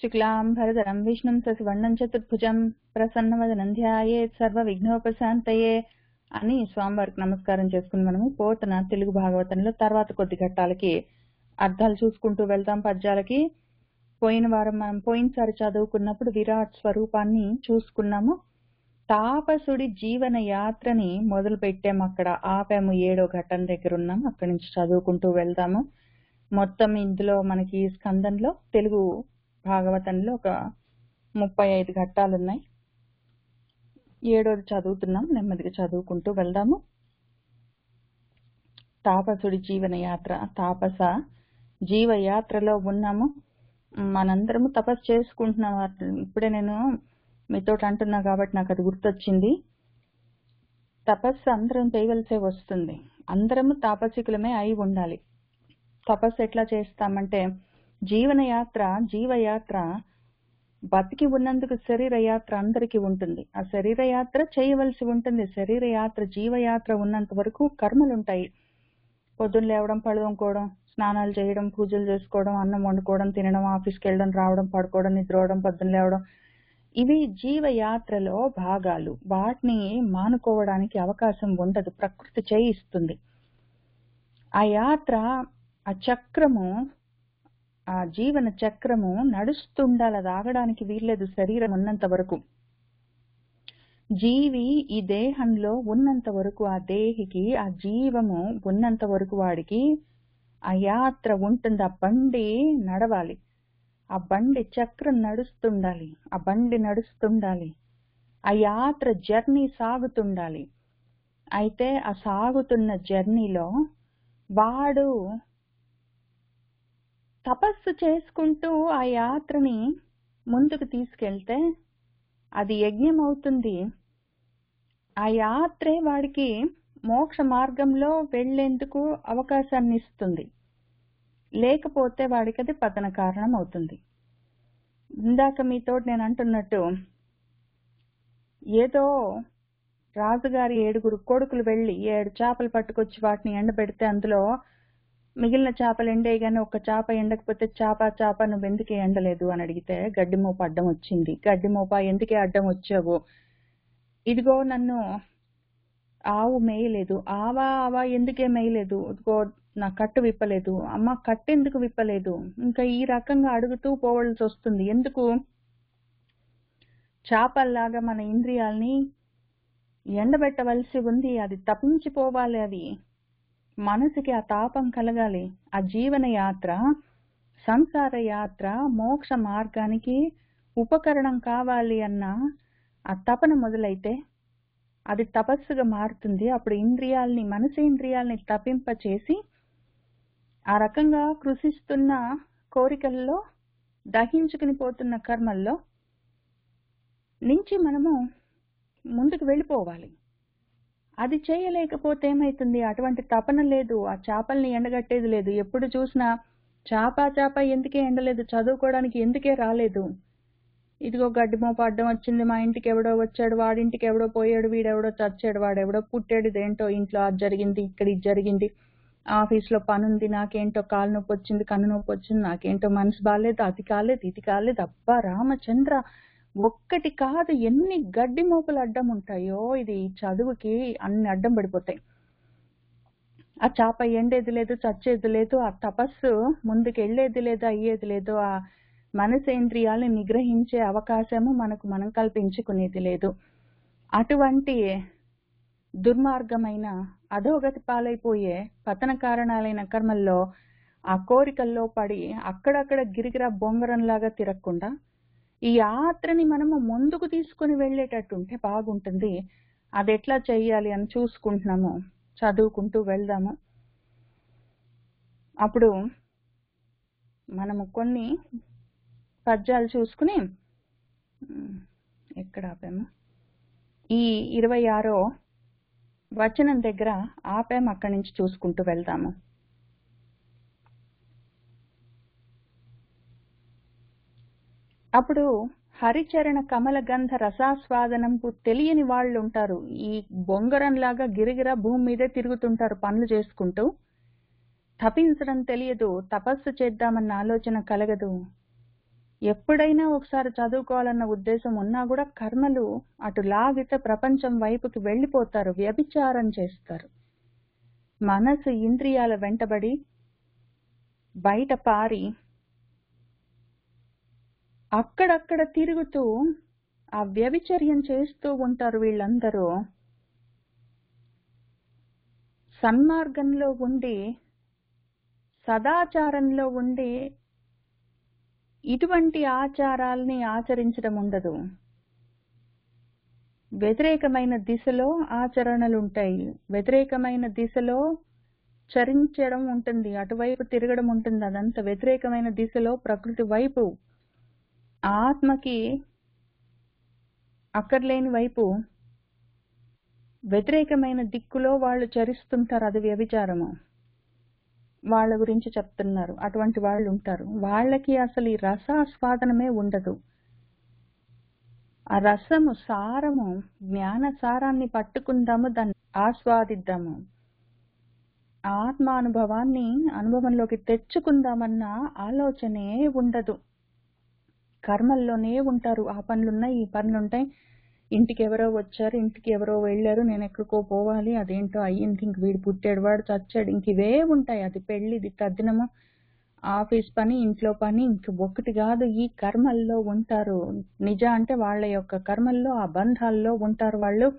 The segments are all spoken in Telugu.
शुक्लांबरधरं विष्णुं शशिवर्णं चतुर्भुजं ప్రసన్నవదనం ధ్యాయేత్ సర్వ విఘ్నోపశాంతయే అని స్వామివారికి నమస్కారం చేసుకుని మనము పోతన తెలుగు భాగవతంలో తర్వాత కొద్ది ఘట్టాలకి అర్థాలు చూసుకుంటూ వెళ్తాం. పద్యాలకి పోయిన వారం మనం పోయినసారి చదువుకున్నప్పుడు విరాట్ స్వరూపాన్ని చూసుకున్నాము. తాపసుడి జీవన యాత్రని మొదలు పెట్టాము. అక్కడ ఆపాము, 7వ ఘట్టం దగ్గర ఉన్నాము. అక్కడి నుంచి చదువుకుంటూ వెళ్తాము. మొత్తం ఇందులో మనకి స్కందంలో తెలుగు భాగవతంలో ఒక 35 ఘట్టాలు ఉన్నాయి. 7వది చదువుతున్నాం. నెమ్మదిగా చదువుకుంటూ వెళ్దాము. తాపసుడి జీవన యాత్ర, తాపస జీవయాత్రలో ఉన్నాము. మనందరము తపస్సు చేసుకుంటున్నాం. ఇప్పుడే నేను మీతో అంటున్నా కాబట్టి నాకు అది గుర్తొచ్చింది. తపస్సు అందరం చేయవలసే వస్తుంది. అందరము తాపసికులమే అయి ఉండాలి. తపస్సు ఎట్లా చేస్తామంటే జీవయాత్ర బతికి ఉన్నందుకు శరీర యాత్ర అందరికీ ఉంటుంది. ఆ శరీర యాత్ర చేయవలసి ఉంటుంది. శరీర యాత్ర జీవయాత్ర ఉన్నంత వరకు కర్మలుంటాయి. పొద్దున్న లేవడం, పడుకోవడం, స్నానాలు చేయడం, పూజలు చేసుకోవడం, అన్నం వండుకోవడం, తినడం, ఆఫీస్కి వెళ్ళడం, రావడం, పడుకోవడం, నిద్రపోవడం, పొద్దున్న లేవడం, ఇవి జీవయాత్రలో భాగాలు. వాటిని మానుకోవడానికి అవకాశం ఉండదు. ప్రకృతి చేయిస్తుంది. ఆ యాత్ర, ఆ చక్రము, ఆ జీవన చక్రము నడుస్తుండాలి. అది ఆగడానికి వీల్లేదు శరీరం ఉన్నంత వరకు. జీవి ఈ దేహంలో ఉన్నంత వరకు, ఆ దేహికి ఆ జీవము ఉన్నంత వరకు వాడికి ఆ యాత్ర ఉంటుంది. ఆ బండి నడవాలి. ఆ బండి చక్రం నడుస్తుండాలి. ఆ బండి నడుస్తుండాలి. ఆ యాత్ర జర్నీ సాగుతుండాలి. అయితే ఆ సాగుతున్న జర్నీలో వాడు తపస్సు చేసుకుంటూ ఆ యాత్రని ముందుకు తీసుకెళ్తే అది యజ్ఞం అవుతుంది. ఆ యాత్రే వాడికి మోక్ష మార్గంలో వెళ్లేందుకు అవకాశాన్ని ఇస్తుంది. లేకపోతే వాడికి అది పతన కారణం అవుతుంది. ఇందాక మీతో నేను అంటున్నట్టు, ఏదో రాజుగారి 7 కొడుకులు వెళ్లి 7 చేపలు పట్టుకొచ్చి వాటిని ఎండబెడితే అందులో మిగిలిన చేపలు ఎండేయగానే ఒక్క చేప ఎండకపోతే చేప నువ్వెందుకే ఎండలేదు అని అడిగితే గడ్డి మోప అడ్డం వచ్చింది. గడ్డి మోప ఎందుకే అడ్డం వచ్చావు? ఇదిగో నన్ను ఆవు మేయలేదు. ఆవా ఎందుకే మేయలేదు? ఇదిగో నా కట్టు విప్పలేదు. అమ్మ కట్టు ఎందుకు విప్పలేదు? ఇంకా ఈ రకంగా అడుగుతూ పోవలసి వస్తుంది. ఎందుకు? చేపల్లాగా మన ఇంద్రియాల్ని ఎండబెట్టవలసి ఉంది. అది తప్పించిపోవాలి. అది మనసుకి ఆ తాపం కలగాలి. ఆ జీవన యాత్ర, సంసార యాత్ర మోక్ష మార్గానికి ఉపకరణం కావాలి అన్న ఆ తపన మొదలైతే అది తపస్సుగా మారుతుంది. అప్పుడు మనసేంద్రియాల్ని తపింపచేసి ఆ రకంగా కృషిస్తున్న కోరికల్లో, దహించుకుని పోతున్న కర్మల్లో నుంచి మనము ముందుకు వెళ్ళిపోవాలి. అది చేయలేకపోతే ఏమైతుంది? అటువంటి తపన లేదు. ఆ చేపల్ని ఎండగట్టేది లేదు. ఎప్పుడు చూసినా చేప ఎందుకే ఎండలేదు? చదువుకోవడానికి ఎందుకే రాలేదు? ఇదిగో గడ్డి మోప అడ్డం వచ్చింది. మా ఇంటికి ఎవడో వచ్చాడు, వాడింటికి ఎవడో పోయాడు, వీడెవడో చచ్చాడు, వాడెవడో పుట్టాడు, ఇదేంటో ఇంట్లో అది జరిగింది, ఇక్కడ ఇది జరిగింది, ఆఫీస్లో పనుంది, నాకేంటో కాలు నొప్పి వచ్చింది, కన్ను నొప్పి వచ్చింది, నాకేంటో మనసు బాగాలేదు, అది కాలేదు, ఇది కాలేదు. అబ్బా రామచంద్ర, ఒక్కటి కాదు ఎన్ని గడ్డి మోపులు అడ్డం ఉంటాయో. ఇది చదువుకి అన్ని అడ్డం పడిపోతాయి. ఆ చేప ఎండేది లేదు, చచ్చేది లేదు, ఆ తపస్సు ముందుకు వెళ్ళేది లేదు, అయ్యేది లేదు, ఆ మనసేంద్రియాలను నిగ్రహించే అవకాశము మనం కల్పించుకునేది లేదు. అటువంటి దుర్మార్గమైన అధోగతి పాలైపోయే పతన కారణాలైన కర్మల్లో, ఆ కోరికల్లో పడి అక్కడక్కడ గిరిగిరా బొంగరంలాగా తిరగకుండా ఈ యాత్రని మనము ముందుకు తీసుకుని వెళ్ళేటట్టుంటే బాగుంటుంది. అది ఎట్లా చెయ్యాలి అని చూసుకుంటున్నాము. చదువుకుంటూ వెళ్దాము. అప్పుడు మనము కొన్ని పద్యాలు చూసుకుని ఎక్కడ ఆపాము? ఈ 26వ వచనం దగ్గర ఆపాము. అక్కడి నుంచి చూసుకుంటూ వెళ్దాము. అప్పుడు హరిచరణ కమల గంధ రసాస్వాదనంపు తెలియని వాళ్ళు ఉంటారు. ఈ బొంగరంలాగా గిరిగిరా భూమి మీదే తిరుగుతుంటారు పనులు చేసుకుంటూ. తపించడం తెలియదు, తపస్సు చేద్దామన్న ఆలోచన కలగదు. ఎప్పుడైనా ఒకసారి చదువుకోవాలన్న ఉద్దేశం ఉన్నా కూడా కర్మలు అటు లాగితే ప్రపంచం వైపుకి వెళ్ళిపోతారు, వ్యభిచారం చేస్తారు. మనసు ఇంద్రియాల వెంటబడి బయట పారి అక్కడక్కడ తిరుగుతూ ఆ వ్యభిచర్యం చేస్తూ ఉంటారు. వీళ్ళందరూ సన్మార్గంలో ఉండి, సదాచారంలో ఉండి ఇటువంటి ఆచారాల్ని ఆచరించడం ఉండదు. వ్యతిరేకమైన దిశలో ఆచరణలుంటాయి, వ్యతిరేకమైన దిశలో చరించడం ఉంటుంది, అటువైపు తిరగడం ఉంటుంది. అదంతా వ్యతిరేకమైన దిశలో, ప్రకృతి వైపు, ఆత్మకి అక్కర్లేని వైపు, వ్యతిరేకమైన దిక్కులో వాళ్ళు చరిస్తుంటారు. అది వ్యభిచారము. వాళ్ళ గురించి చెప్తున్నారు. అటువంటి వాళ్ళు ఉంటారు. వాళ్ళకి అసలు ఈ రసాస్వాదనమే ఉండదు. ఆ రసము, సారము, జ్ఞాన సారాన్ని పట్టుకుందాము, దాన్ని ఆస్వాదిద్దాము, ఆత్మానుభవాన్ని అనుభవంలోకి తెచ్చుకుందామన్న ఆలోచనే ఉండదు. కర్మల్లోనే ఉంటారు. ఆ పనులున్నాయి, ఈ పనులుంటాయి, ఇంటికి ఎవరో వచ్చారు, ఇంటికి ఎవరో వెళ్ళారు, నేను ఎక్కడికో పోవాలి, అదేంటో అయ్యింది, ఇంక వీడు పుట్టాడు, వాడు చచ్చాడు, ఇంక ఇవే ఉంటాయి. అది పెళ్లి, ఇది తద్దినము, ఆఫీస్ పని, ఇంట్లో పని, ఇంక ఒకటి కాదు. ఈ కర్మల్లో ఉంటారు. నిజ అంటే వాళ్ళ యొక్క కర్మల్లో, ఆ బంధాల్లో ఉంటారు. వాళ్ళు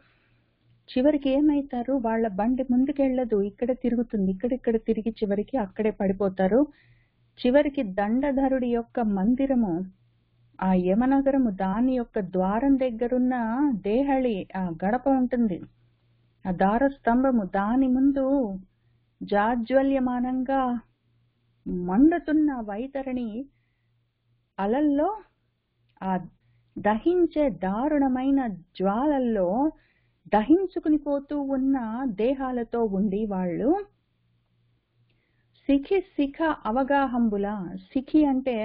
చివరికి ఏమైతారు, వాళ్ళ బండి ముందుకెళ్ళదు, ఇక్కడే తిరుగుతుంది, ఇక్కడిక్కడ తిరిగి చివరికి అక్కడే పడిపోతారు. చివరికి దండధరుడి యొక్క మందిరము, ఆ యమనగరము, దాని యొక్క ద్వారం దగ్గరున్న దేహళి, ఆ గడప ఉంటుంది, ఆ దార స్తంభము, దాని ముందు జాజ్వల్యమానంగా మండుతున్న వైతరణి అలల్లో, ఆ దహించే దారుణమైన జ్వాలల్లో దహించుకుని పోతూ ఉన్న దేహాలతో ఉండి వాళ్ళు శిఖి శిఖ అవగాహంబుల, శిఖి అంటే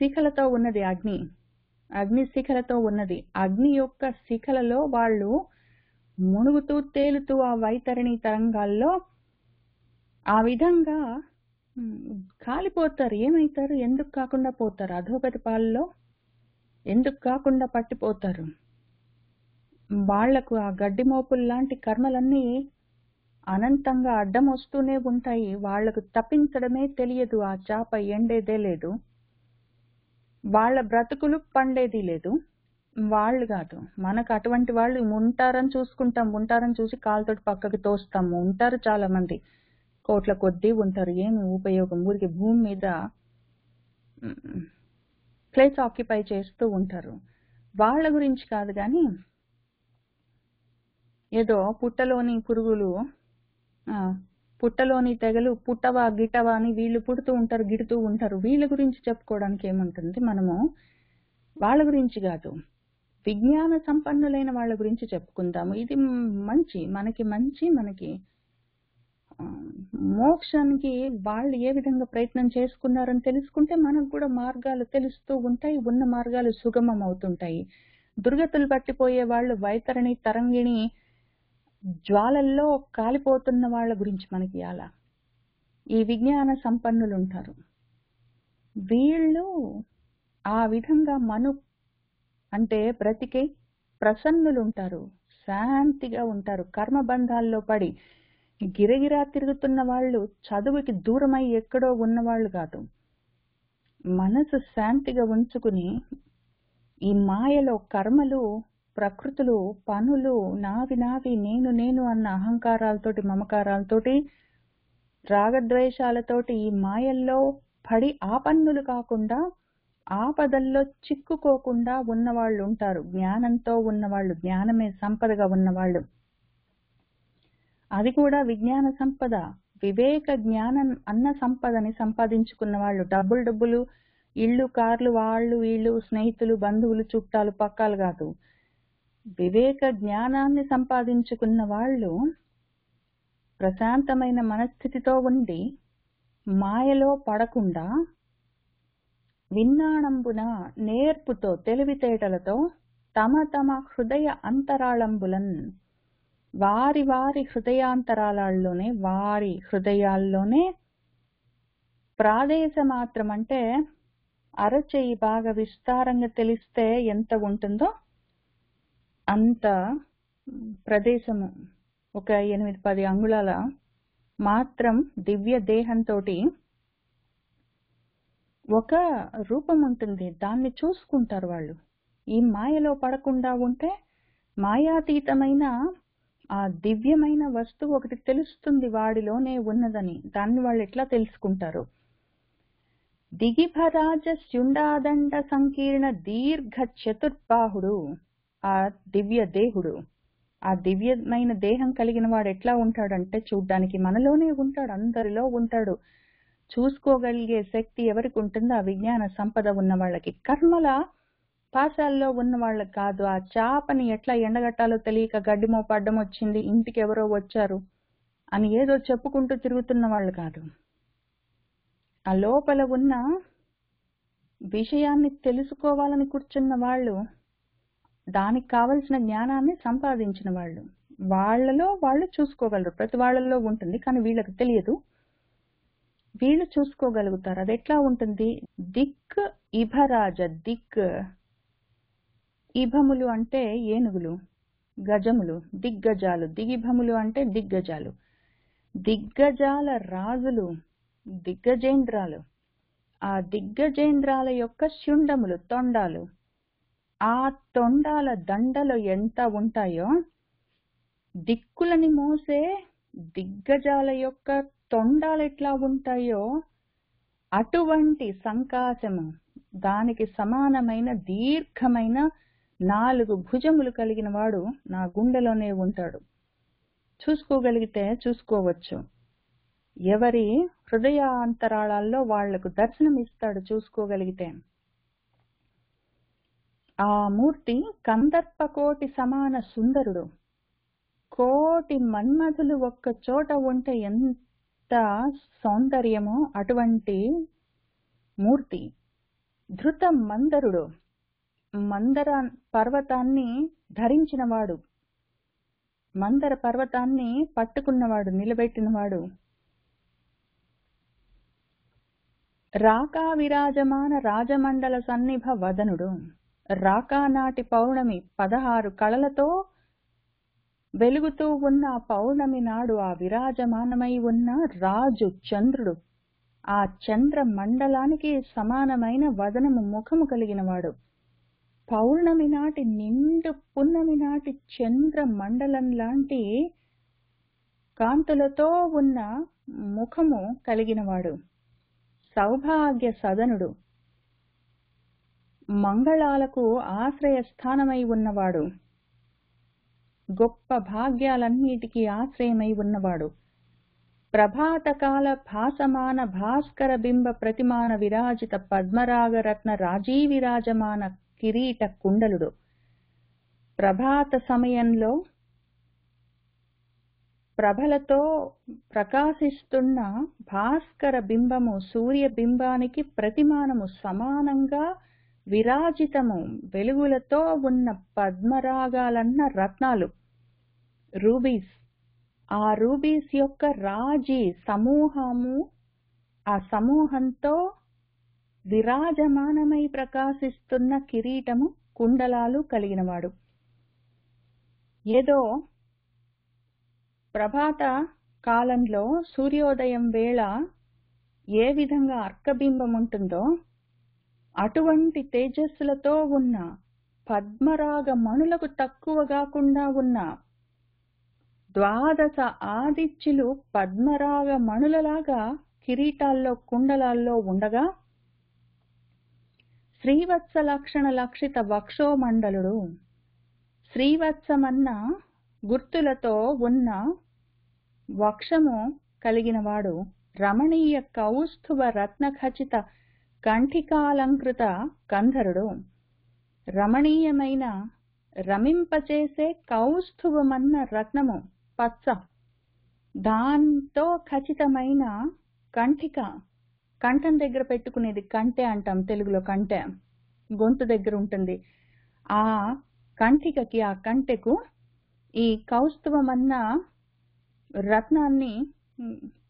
శిఖలతో ఉన్నది, అగ్ని, అగ్ని శిఖలతో ఉన్నది. అగ్ని యొక్క శిఖలలో వాళ్ళు మునుగుతూ తేలుతూ ఆ వైతరణి తరంగాల్లో ఆ విధంగా కాలిపోతారు. ఏమైతారు, ఎందుకు కాకుండా పోతారు, అధోగతి పాలలో ఎందుకు కాకుండా పట్టిపోతారు. వాళ్లకు ఆ గడ్డి మోపులు లాంటి కర్మలన్నీ అనంతంగా అడ్డం వస్తూనే ఉంటాయి. వాళ్లకు తప్పించడమే తెలియదు. ఆ చాప ఎండేదే లేదు, వాళ్ళ బ్రతుకులు పండేది లేదు. వాళ్ళు కాదు, మనకు అటువంటి వాళ్ళు ఉంటారని చూసుకుంటాం, ఉంటారని చూసి కాలుతోటి పక్కకి తోస్తాము. ఉంటారు, చాలా మంది, కోట్ల కొద్దీ ఉంటారు. ఏమి ఉపయోగం, ఊరికి భూమి మీద ప్లేస్ ఆక్యుపై చేస్తూ ఉంటారు. వాళ్ళ గురించి కాదు కానీ, ఏదో పుట్టలోని పురుగులు, పుట్టలోని తెగలు పుట్టవా గిట్టవా అని వీళ్ళు పుడుతూ ఉంటారు, గిడుతూ ఉంటారు. వీళ్ళ గురించి చెప్పుకోవడానికి ఏముంటుంది. మనము వాళ్ళ గురించి కాదు, విజ్ఞాన సంపన్నులైన వాళ్ళ గురించి చెప్పుకుందాము. ఇది మంచి, మనకి మోక్షానికి వాళ్ళు ఏ విధంగా ప్రయత్నం చేసుకున్నారని తెలుసుకుంటే మనకు కూడా మార్గాలు తెలుస్తూ ఉంటాయి, ఉన్న మార్గాలు సుగమం అవుతుంటాయి. దుర్గతులు పట్టిపోయే వాళ్ళు వైతరణి తరంగిణి జ్వాలల్లో కాలిపోతున్న వాళ్ళ గురించి మనకి అలా ఈ విజ్ఞాన సంపన్నులు ఉంటారు. వీళ్ళు ఆ విధంగా అంటే బ్రతికి ప్రసన్నులు ఉంటారు, శాంతిగా ఉంటారు. కర్మబంధాల్లో పడి గిరగిరా తిరుగుతున్న వాళ్ళు చదువుకి దూరమై ఎక్కడో ఉన్నవాళ్ళు కాదు. మనసు శాంతిగా ఉంచుకుని ఈ మాయలో కర్మలు, ప్రకృతులు, పనులు, నావి నేను అన్న అహంకారాలతోటి, మమకారాలతోటి, రాగద్వేషాలతోటి ఈ మాయల్లో పడి ఆపన్నులు కాకుండా, ఆపదల్లో చిక్కుకోకుండా ఉన్నవాళ్ళు ఉంటారు. జ్ఞానంతో ఉన్నవాళ్ళు, జ్ఞానమే సంపదగా ఉన్నవాళ్ళు. అది కూడా విజ్ఞాన సంపద, వివేక జ్ఞానం అన్న సంపదని సంపాదించుకున్న వాళ్ళు. డబ్బులు, ఇళ్ళు, కార్లు, వాళ్ళు వీళ్ళు, స్నేహితులు, బంధువులు, చుట్టాలు, పక్కాలు కాదు. వివేక జ్ఞానాన్ని సంపాదించుకున్న వాళ్ళు ప్రశాంతమైన మనస్థితితో ఉండి మాయలో పడకుండా విన్నాణంబున, నేర్పుతో, తెలివితేటలతో తమ హృదయ అంతరాళంబులన్, వారి హృదయాంతరాలలోనే, వారి హృదయాల్లోనే ప్రాదేశ మాత్రం అంటే అరచేయి బాగా విస్తారంగా తెలిస్తే ఎంత ఉంటుందో అంత ప్రదేశము, ఒక 8-10 అంగుళాల మాత్రం దివ్య దేహంతో ఒక రూపం ఉంటుంది. దాన్ని చూసుకుంటారు వాళ్ళు. ఈ మాయలో పడకుండా ఉంటే మాయాతీతమైన ఆ దివ్యమైన వస్తువు ఒకటి తెలుస్తుంది వాడిలోనే ఉన్నదని. దాన్ని వాళ్ళు ఎట్లా తెలుసుకుంటారు? దిగిభరాజ శుండాదండ సంకీర్ణ దీర్ఘ చతుర్బాహుడు ఆ దివ్య దేహుడు. ఆ దివ్యమైన దేహం కలిగిన వాడు ఎట్లా ఉంటాడంటే, చూడ్డానికి మనలోనే ఉంటాడు, అందరిలో ఉంటాడు. చూసుకోగలిగే శక్తి ఎవరికి ఉంటుందో ఆ విజ్ఞాన సంపద ఉన్న వాళ్ళకి. కర్మల పాశాల్లో ఉన్న వాళ్ళకి కాదు. ఆ చాపని ఎట్లా ఎండగట్టాలో తెలియక గడ్డి మోపు అడ్డం వచ్చింది, ఇంటికి ఎవరో వచ్చారు అని ఏదో చెప్పుకుంటూ తిరుగుతున్న వాళ్ళు కాదు. ఆ లోపల ఉన్న విషయాన్ని తెలుసుకోవాలని కూర్చున్న వాళ్ళు, దానికి కావలసిన జ్ఞానాన్ని సంపాదించిన వాళ్ళు, వాళ్ళలో వాళ్ళు చూసుకోగలరు. ప్రతి వాళ్ళలో ఉంటుంది, కానీ వీళ్ళకి తెలియదు. వీళ్ళు చూసుకోగలుగుతారు. అది ఎట్లా ఉంటుంది? దిక్ ఇభరాజ. దిక్ ఇభములు అంటే ఏనుగులు, గజములు, దిగ్గజాలు. దిగిభములు అంటే దిగ్గజాలు. దిగ్గజాల రాజులు, దిగ్గజేంద్రాలు. ఆ దిగ్గజేంద్రాల యొక్క శుండములు, తొండాలు. ఆ తొండాల దండలు ఎంత ఉంటాయో, దిక్కులని మోసే దిగ్గజాల యొక్క తొండాలు ఎట్లా ఉంటాయో అటువంటి సంకాశము, దానికి సమానమైన దీర్ఘమైన 4 భుజములు కలిగిన వాడు నా గుండెలోనే ఉంటాడు. చూసుకోగలిగితే చూసుకోవచ్చు. ఎవరి హృదయాంతరాళాల్లో వాళ్లకు దర్శనమిస్తాడు చూసుకోగలిగితే. ఆ మూర్తి కందర్పకోటి సమాన సుందరుడు. కోటి మన్మధులు ఒక్క చోట ఉంటే ఎంత సౌందర్యమో అటువంటి మూర్తి. ధృత మందరుడు, మందర పర్వతాన్ని ధరించినవాడు, మందర పర్వతాన్ని పట్టుకున్నవాడు, నిలబెట్టినవాడు. రాకా విరాజమాన రాజమండల సన్నిభ వదనుడు. రాకా నాటి పౌర్ణమి 16 కళలతో వెలుగుతూ ఉన్న పౌర్ణమి నాడు ఆ విరాజమానమై ఉన్న రాజు చంద్రుడు, ఆ చంద్ర మండలానికి సమానమైన వదనము, ముఖము కలిగిన వాడు. పౌర్ణమి నాటి నిండు పున్నమి నాటి చంద్ర మండలం లాంటి కాంతులతో ఉన్న ముఖము కలిగినవాడు. సౌభాగ్య సదనుడు, మంగళాలకు ఆశ్రయ స్థానమై ఉన్నవాడు, గొప్ప భాగ్యాలన్నిటికీ ఆశ్రయమై ఉన్నవాడు. ప్రభాతకాల భాసమాన భాస్కర బింబ ప్రతిమాన విరాజిత పద్మరాగరత్న రాజీవిరాజమాన కిరీట కుండలుడు. ప్రభాత సమయంలో ప్రభలతో ప్రకాశిస్తున్న భాస్కర బింబము, సూర్య బింబానికి ప్రతిమానము, సమానంగా విరాజితము, వెలుగులతో ఉన్న పద్మరాగాలన్న రత్నాలు, రూబీస్. ఆ రూబీస్ యొక్క రాజీ సమూహము, ఆ సమూహంతో విరాజమానమై ప్రకాశిస్తున్న కిరీటము, కుండలాలు కలిగినవాడు. ఏదో ప్రభాత కాలంలో సూర్యోదయం వేళ ఏ విధంగా అర్కబింబం ఉంటుందో అటువంటి తేజస్సులతో ఉన్న పద్మరాగ మణులకు తక్కువ కాకుండా ఉన్న 12 ఆదిత్యులు పద్మరాగ మణులలాగా కిరీటాల్లో, కుండలాల్లో ఉండగా, శ్రీవత్స లక్షణ లక్షిత వక్షోమండలుడు, శ్రీవత్సమన్న గుర్తులతో ఉన్న వక్షము కలిగినవాడు, రమణీయ కౌస్తుభ రత్నఖచిత కంఠికాలంకృత కంధరుడు. రమణీయమైన, రమింపచేసే కౌస్తుభమన్న రత్నము, పచ్చ, దాంతో ఖచ్చితమైన కంఠిక, కంఠం దగ్గర పెట్టుకునేది, కంటె అంటాం తెలుగులో. కంటె గొంతు దగ్గర ఉంటుంది. ఆ కంఠికకి, ఆ కంటెకు ఈ కౌస్తుభమన్న రత్నాన్ని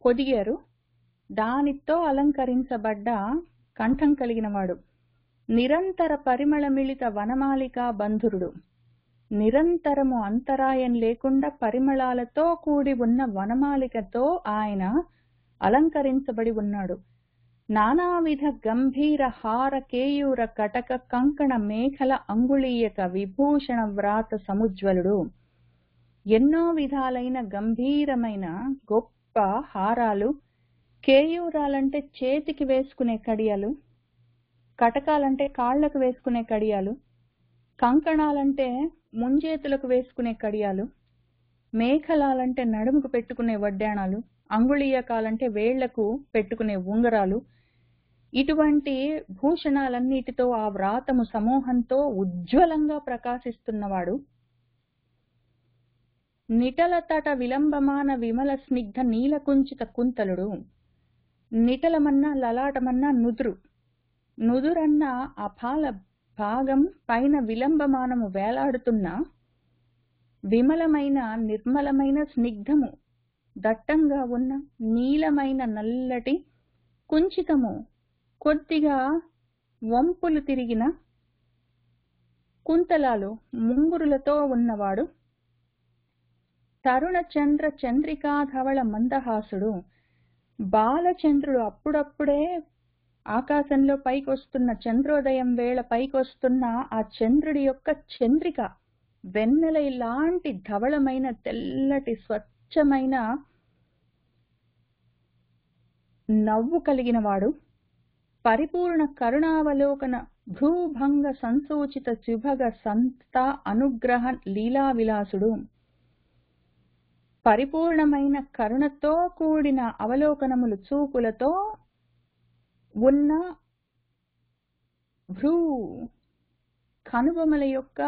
పొదిగారు. దానితో అలంకరించబడ్డ కంఠం కలిగిన వాడు. నిరంతర పరిమళమిళిత వనమాలికా బంధురుడు. నిరంతరము అంతరాయం లేకుండా పరిమళాలతో కూడి ఉన్న వనమాలికతో ఆయన అలంకరించబడి ఉన్నాడు. నానావిధ గంభీర హార కేయూర కటక కంకణ మేఖల అంగుళీయక విభూషణ వ్రాత సముజ్వలుడు. ఎన్నో విధాలైన గంభీరమైన గొప్ప హారాలు, కేయూరాలంటే చేతికి వేసుకునే కడియాలు, కటకాలంటే కాళ్లకు వేసుకునే కడియాలు, కంకణాలంటే ముంజేతులకు వేసుకునే కడియాలు, మేఖలాలంటే నడుముకు పెట్టుకునే వడ్డాణాలు, అంగుళీయకాలంటే వేళ్లకు పెట్టుకునే ఉంగరాలు, ఇటువంటి భూషణాలన్నిటితో ఆ వ్రాతము సమూహంతో ఉజ్వలంగా ప్రకాశిస్తున్నవాడు. నిటల తట విలంబమాన విమల స్నిగ్ధ నీలకుంచిత కుంతలుడు. నిటలమన్నా లలాటమన్నా నుదురు, నుదురన్న ఆ పాల భాగం పైన విలంబమానము వేలాడుతున్న విమలమైన నిర్మలమైన స్నిగ్ధము దట్టంగా ఉన్న నీలమైన నల్లటి కుంచితము కొద్దిగా వంపులు తిరిగిన కుంతలాలు ముంగురులతో ఉన్నవాడు. తరుణ చంద్ర చంద్రికాధవళ మందహాసుడు. బాలచంద్రుడు అప్పుడప్పుడే ఆకాశంలో పైకొస్తున్న చంద్రోదయం వేళ పైకొస్తున్న ఆ చంద్రుడి యొక్క చంద్రిక వెన్నెల ఇలాంటి ధవళమైన తెల్లటి స్వచ్ఛమైన నవ్వు కలిగిన వాడు. పరిపూర్ణ కరుణావలోకన భ్రూభంగ సంసూచిత శుభగ సంత అనుగ్రహ లీలా విలాసుడు. పరిపూర్ణమైన కరుణతో కూడిన అవలోకనములు చూపులతో ఉన్న భ్రూ కనుబొమల యొక్క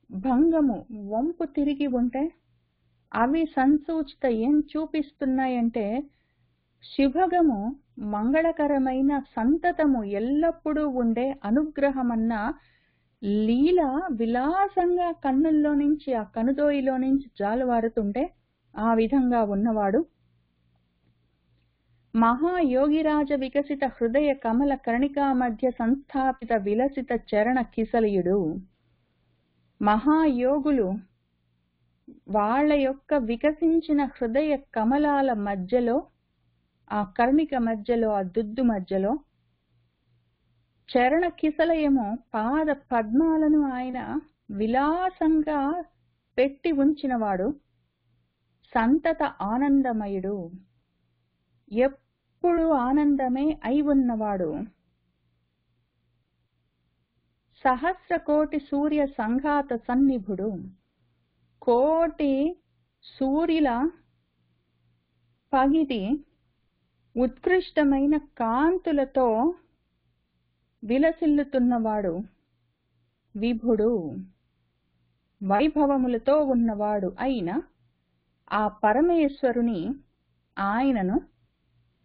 భంగము వంపు తిరిగి ఉంటే అవి సంసూచిత ఏం చూపిస్తున్నాయంటే శుభగము మంగళకరమైన సంతతము ఎల్లప్పుడూ ఉండే అనుగ్రహమన్న లీల విలాసంగా కన్నుల్లో నుంచి ఆ కనుదోయిలో నుంచి జాలువారుతుంటే ఆ విధంగా ఉన్నవాడు. మహాయోగిరాజ వికసిత హృదయ కమల కర్ణికా మధ్య సంస్థాపిత విలసిత చరణ కిసలయుడు. మహాయోగులు వాళ్ళ యొక్క వికసించిన హృదయ కమలాల మధ్యలో, ఆ కర్ణిక మధ్యలో, ఆ దుద్దు మధ్యలో చరణ కిసలయము పాద పద్మాలను ఆయన విలాసంగా పెట్టి ఉంచినవాడు. సంతత ఆనందమయుడు, ఎప్పుడు ఆనందమే అయి ఉన్నవాడు. సహస్ర కోటి సూర్య సంఘాత సన్నిభుడు. కోటి సూర్యుల పగిటి ఉత్కృష్టమైన కాంతులతో విలసిల్లుతున్నవాడు. విభుడు, వైభవములతో ఉన్నవాడు అయిన ఆ పరమేశ్వరుని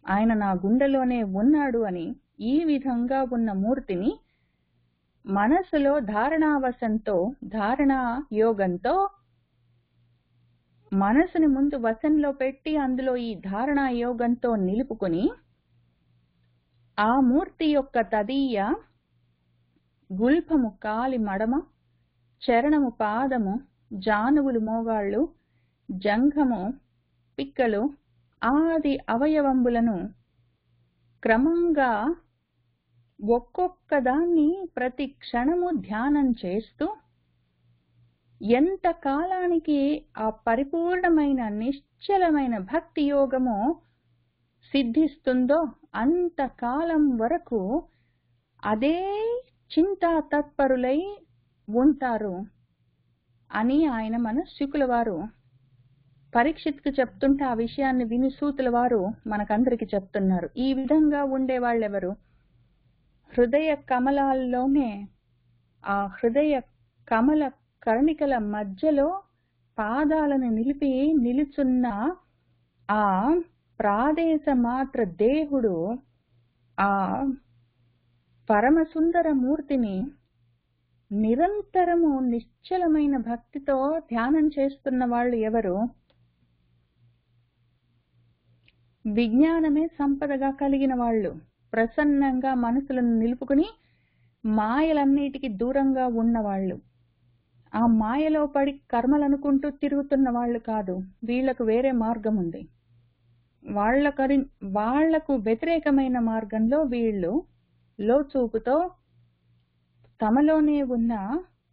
ఆయన నా గుండెలోనే ఉన్నాడు అని ఈ విధంగా ఉన్న మూర్తిని మనసులో ధారణావశంతో, ధారణా యోగంతో మనసుని ముందు వశంలో పెట్టి అందులో ఈ ధారణా యోగంతో నిలుపుకొని ఆ మూర్తి యొక్క తదీయ గుల్ఫము కాలి మడమ, చరణము పాదము, జానువులు మోగాళ్ళు, జంఘము పిక్కలు ఆది అవయవంబులను క్రమంగా ఒక్కొక్క దాన్ని ప్రతి క్షణము ధ్యానం చేస్తూ ఎంత కాలానికి ఆ పరిపూర్ణమైన నిశ్చలమైన భక్తి యోగము సిద్ధిస్తుందో అంతకాలం వరకు అదే చింతా తత్పరులై ఉంటారు అని ఆయన మన శుకుల వారు పరీక్షిత్కు చెప్తుంటే ఆ విషయాన్ని విని సూతుల వారు మనకందరికి చెప్తున్నారు. ఈ విధంగా ఉండే వాళ్ళెవరు? హృదయ కమలాల్లోనే ఆ హృదయ కమల కర్ణికల మధ్యలో పాదాలను నిలిపి నిలుచున్న ఆ ప్రాదేశ మాత్ర దేహుడు, ఆ పరమసుందర మూర్తిని నిరంతరము నిశ్చలమైన భక్తితో ధ్యానం చేస్తున్న వాళ్ళు ఎవరు? విజ్ఞానమే సంపదగా కలిగిన వాళ్ళు, ప్రసన్నంగా మనసులను నిలుపుకుని మాయలన్నిటికీ దూరంగా ఉన్నవాళ్ళు, ఆ మాయలో పడి కర్మలనుకుంటూ తిరుగుతున్న వాళ్ళు కాదు. వీళ్లకు వేరే మార్గం ఉంది. వాళ్లకు వ్యతిరేకమైన మార్గంలో వీళ్ళు లోచూపుతో తమలోనే ఉన్న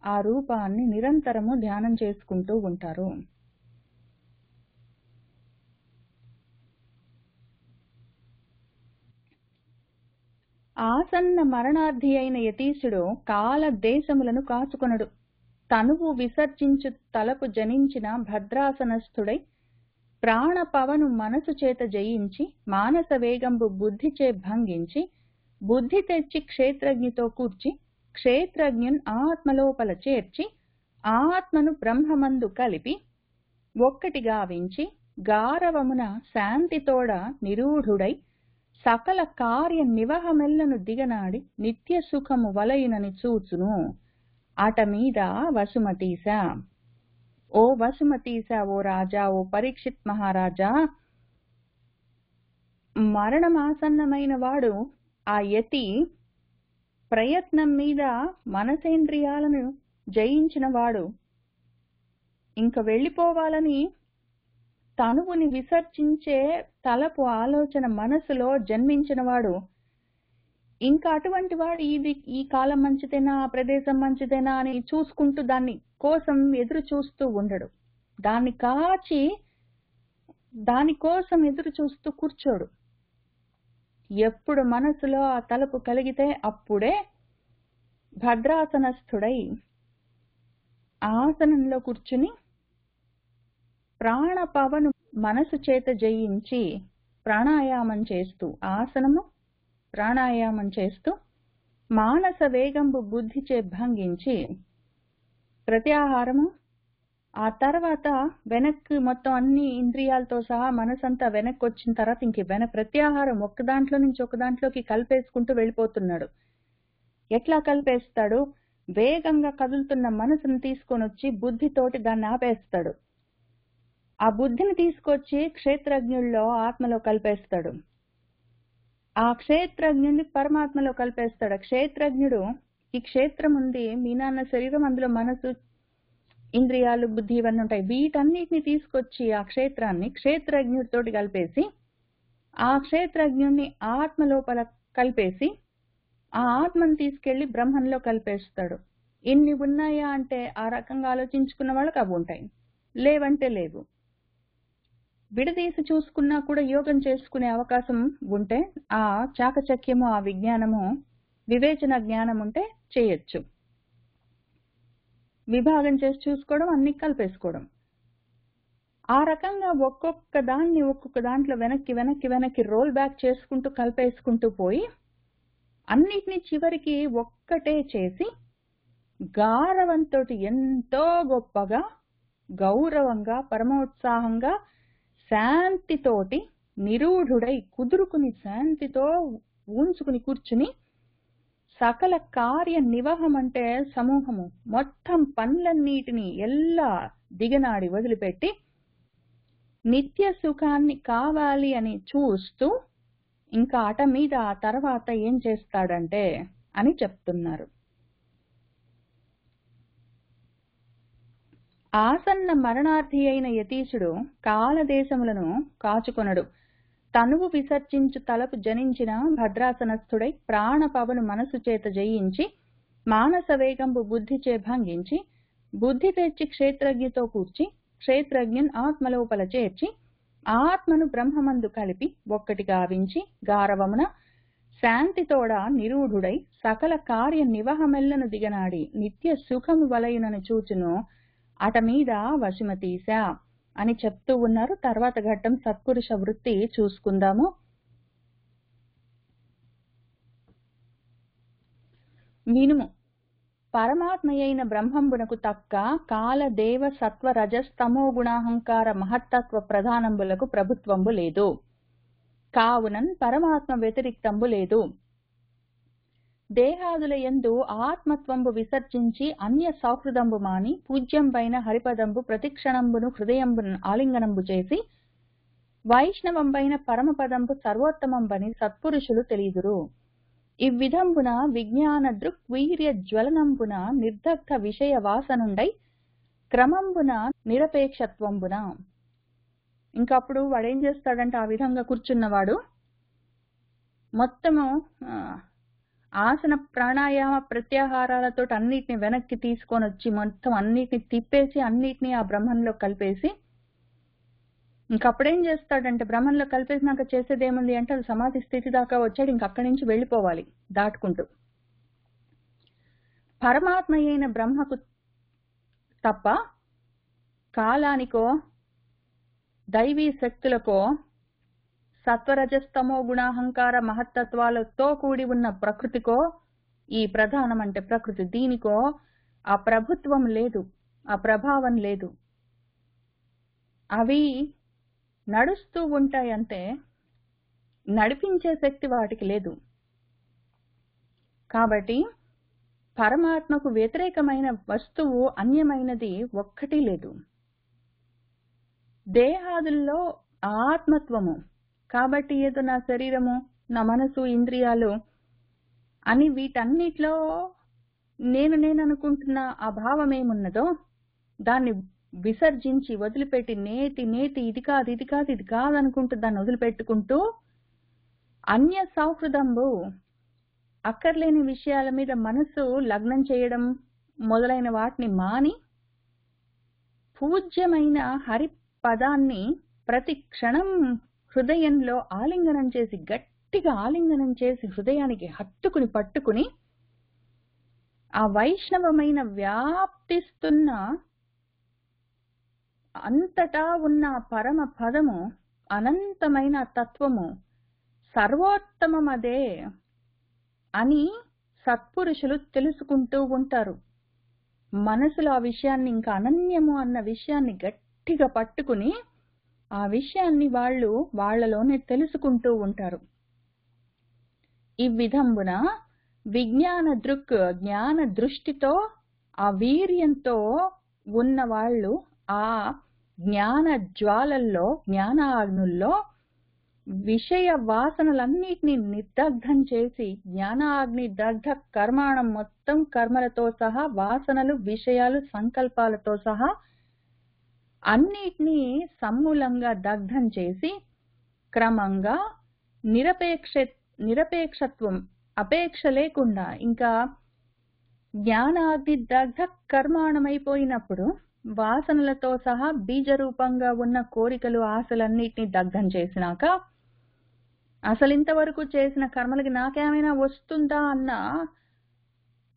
ఆ రూపాన్ని నిరంతరము ధ్యానం చేసుకుంటూ ఉంటారు. ఆసన్న మరణార్థి అయిన యతీశుడు కాల దేశములను కాచుకొనడు. తనువు విసర్జించు తలపు జనించిన భద్రాసనస్థుడై ప్రాణపవను మనసు చేత జయించి మానస వేగంబు బుద్ధిచే భంగించి బుద్ధి తెచ్చి క్షేత్రజ్ఞుతో కూర్చి క్షేత్రజ్ఞున్ ఆత్మలోపల చేర్చి ఆత్మను బ్రహ్మమందు కలిపి ఒక్కటి గావించి గారవమున శాంతితోడ నిరూఢుడై సకల కార్య నివహమెల్లను దిగనాడి నిత్య సుఖము వలయునని చూచును. అటమీద వసుమతీశ, ఓ వసుమతీశ, ఓ రాజా, ఓ పరీక్షిత్ మహారాజా, మరణమాసన్నమైన వాడు ఆ యతి ప్రయత్నం మీద మనసేంద్రియాలను జయించిన వాడు, ఇంక వెళ్ళిపోవాలని తనువుని విసర్జించే తలపు ఆలోచన మనసులో జన్మించిన వాడు, ఇంకా అటువంటి వాడు ఈ కాలం మంచిదేనా, ఆ ప్రదేశం మంచిదేనా అని చూసుకుంటూ దాన్ని కోసం ఎదురు చూస్తూ ఉండడు. దానికోసం ఎదురు చూస్తూ కూర్చోడు. ఎప్పుడు మనసులో ఆ తలపు కలిగితే అప్పుడే భద్రాసనస్థుడై ఆసనంలో కూర్చుని ప్రాణపవను మనసు చేత జయించి ప్రాణాయామం చేస్తూ, ఆసనము ప్రాణాయామం చేస్తూ మానస వేగంబు బుద్ధిచే భంగించి ప్రత్యాహారము, ఆ తర్వాత వెనక్కి మొత్తం అన్ని ఇంద్రియాలతో సహా మనసంతా వెనక్కి వచ్చిన తర్వాత ఇంక ప్రత్యాహారం ఒక్క దాంట్లో నుంచి ఒక దాంట్లోకి కలిపేసుకుంటూ వెళ్ళిపోతున్నాడు. ఎట్లా కలిపేస్తాడు? వేగంగా కదులుతున్న మనసును తీసుకొని వచ్చి బుద్ధితోటి దాన్ని ఆపేస్తాడు. ఆ బుద్ధిని తీసుకొచ్చి క్షేత్రజ్ఞుల్లో ఆత్మలో కలిపేస్తాడు. ఆ క్షేత్రజ్ఞుడిని పరమాత్మలో కలిపేస్తాడు. క్షేత్రజ్ఞుడు, ఈ క్షేత్రం ఉంది, మీ నాన్న శరీరం, అందులో మనసు, ఇంద్రియాలు, బుద్ధి ఇవన్నీ ఉంటాయి. వీటన్నిటిని తీసుకొచ్చి ఆ క్షేత్రాన్ని క్షేత్రజ్ఞుడితోటి కలిపేసి ఆ క్షేత్రజ్ఞుడిని ఆత్మ లోపల కలిపేసి ఆ ఆత్మను తీసుకెళ్లి బ్రహ్మంలో కలిపేస్తాడు. ఇన్ని ఉన్నాయా అంటే ఆ రకంగా ఆలోచించుకున్న వాళ్ళకి అవి ఉంటాయి, లేవంటే లేవు. విడదీసి చూసుకున్నా కూడా యోగం చేసుకునే అవకాశం ఉంటే, ఆ చాకచక్యము, ఆ విజ్ఞానము, వివేచన జ్ఞానం ఉంటే చేయొచ్చు. విభాగం చేసి చూసుకోవడం, అన్ని కలిపేసుకోవడం. ఆ రకంగా ఒక్కొక్క దాంట్లో వెనక్కి రోల్ బ్యాక్ చేసుకుంటూ కలిపేసుకుంటూ పోయి అన్నిటినీ చివరికి ఒక్కటే చేసి గారవంతో ఎంతో గొప్పగా, గౌరవంగా, పరమోత్సాహంగా, శాంతితోటి నిరూఢుడై కుదురుకుని శాంతితో ఊంచుకుని కూర్చుని సకల కార్య నివహం అంటే సమూహము, మొత్తం పనులన్నిటినీ ఎల్లా దిగనాడి వదిలిపెట్టి నిత్య సుఖాన్ని కావాలి అని చూస్తూ ఇంకా అట మీద ఆ తర్వాత ఏం చేస్తాడంటే అని చెప్తున్నారు. ఆసన్న మరణార్థి అయిన యతీశుడు కాలదేశములను కాచుకొనడు. తనువు విసర్జించు తలపు జనించిన భద్రాసనస్థుడై ప్రాణపవను మనసు చేత జయించి మానస వేగంబు బుద్ధిచే భంగించి బుద్ధి తెచ్చి క్షేత్రజ్ఞతో కూర్చి క్షేత్రజ్ఞున్ ఆత్మలోపల చేర్చి ఆత్మను బ్రహ్మమందు కలిపి ఒక్కటి గావించి గారవమున శాంతితోడ నిరూఢుడై సకల కార్య నివహమెల్లను దిగనాడి నిత్య సుఖము వలయునని చూచును. అట మీద వసుమతీశ అని చెప్తూ ఉన్నారు. తర్వాత ఘట్టం సత్పురుష వృత్తి చూసుకుందాము. వినుము, పరమాత్మయైన బ్రహ్మంబునకు తక్క కాల దేవ సత్వ రజస్తమో గుణాహంకార మహత్తత్వ ప్రధానంబులకు ప్రభుత్వంబు లేదు. కావునన్ పరమాత్మ వ్యతిరిక్తంబు లేదు. దేహాదుల యందు ఆత్మత్వంబు విసర్జించి అన్య సౌహృదంబు మాని పూజ్యంబైన హరిపదంబు ప్రతిక్షణంబును హృదయంబును ఆలింగనంబు చేసి వైష్ణవంబైన పరమపదంబు సర్వోత్తమంబని సత్పురుషులు తెలియుదురు. ఈ విధంబున విజ్ఞాన దృక్వీర్య జ్వలనంబున నిర్దగ్ధ విషయ వాసనుండై క్రమంబున నిరపేక్షత్వంబున. ఇంకప్పుడు వాడేం చేస్తాడంటే ఆ విధంగా కూర్చున్నవాడు మొత్తము ఆసన ప్రాణాయామ ప్రత్యాహారాలతో అన్నిటిని వెనక్కి తీసుకొని వచ్చి మొత్తం అన్నిటిని తిప్పేసి అన్నిటినీ ఆ బ్రహ్మంలో కలిపేసి, ఇంకప్పుడేం చేస్తాడంటే బ్రహ్మంలో కలిపేసినాక చేసేది ఏముంది అంటే అది సమాధి స్థితి దాకా వచ్చాడు, ఇంకక్కడి నుంచి వెళ్ళిపోవాలి దాటుకుంటూ. పరమాత్మ అయిన బ్రహ్మకు తప్ప కాలానికో దైవీ శక్తులకో సత్వరజస్తమో గుణాహంకార మహత్తత్వాలతో కూడి ఉన్న ప్రకృతికో, ఈ ప్రధానం అంటే ప్రకృతి, దీనికో ఆ ప్రభుత్వం లేదు, ఆ ప్రభావం లేదు. అవి నడుస్తూ ఉంటాయంటే నడిపించే శక్తి వాటికి లేదు. కాబట్టి పరమాత్మకు వ్యతిరేకమైన వస్తువు అన్యమైనది ఒక్కటి లేదు. దేహాదుల్లో ఆత్మత్వము కాబట్టి ఏదో నా శరీరము, నా మనసు, ఇంద్రియాలు అని వీటన్నిటిలో నేను అనుకుంటున్న ఆ భావం ఏమున్నదో దాన్ని విసర్జించి వదిలిపెట్టి నేతి ఇది కాదు అనుకుంటూ దాన్ని వదిలిపెట్టుకుంటూ అన్య సౌహృదంబు, అక్కర్లేని విషయాల మీద మనసు లగ్నం చేయడం మొదలైన వాటిని మాని పూజ్యమైన హరి పదాన్ని ప్రతి క్షణం హృదయంలో ఆలింగనం చేసి, గట్టిగా ఆలింగనం చేసి హృదయానికి హత్తుకుని పట్టుకుని ఆ వైష్ణవమైన వ్యాప్తిస్తున్న అంతటా ఉన్న పరమ పదము, అనంతమైన తత్వము సర్వోత్తమమదే అని సత్పురుషులు తెలుసుకుంటూ ఉంటారు. మనసులో ఆ విషయాన్ని, ఇంకా అనన్యము అన్న విషయాన్ని గట్టిగా పట్టుకుని ఆ విషయాన్ని వాళ్ళలోనే తెలుసుకుంటూ ఉంటారు. ఈ విధంబున విజ్ఞాన దృక్, జ్ఞాన దృష్టితో ఆ వీర్యంతో ఉన్న వాళ్ళు ఆ జ్ఞాన జ్వాలల్లో, జ్ఞానాగ్నుల్లో విషయ వాసనలన్నిటినీ నిర్దగ్ధం చేసి, జ్ఞానాగ్ని దగ్ధ కర్మాణం మొత్తం కర్మలతో సహా, వాసనలు, విషయాలు, సంకల్పాలతో సహా అన్నిటినీ సమూలంగా దగ్ధం చేసి క్రమంగా నిరపేక్షత్వం, అపేక్ష లేకుండా, ఇంకా జ్ఞానాగ్ని దగ్ధ కర్మాణమైపోయినప్పుడు వాసనలతో సహా బీజరూపంగా ఉన్న కోరికలు, ఆశలన్నిటినీ దగ్ధం చేసినాక అసలు ఇంతవరకు చేసిన కర్మలకి నాకేమైనా వస్తుందా అన్న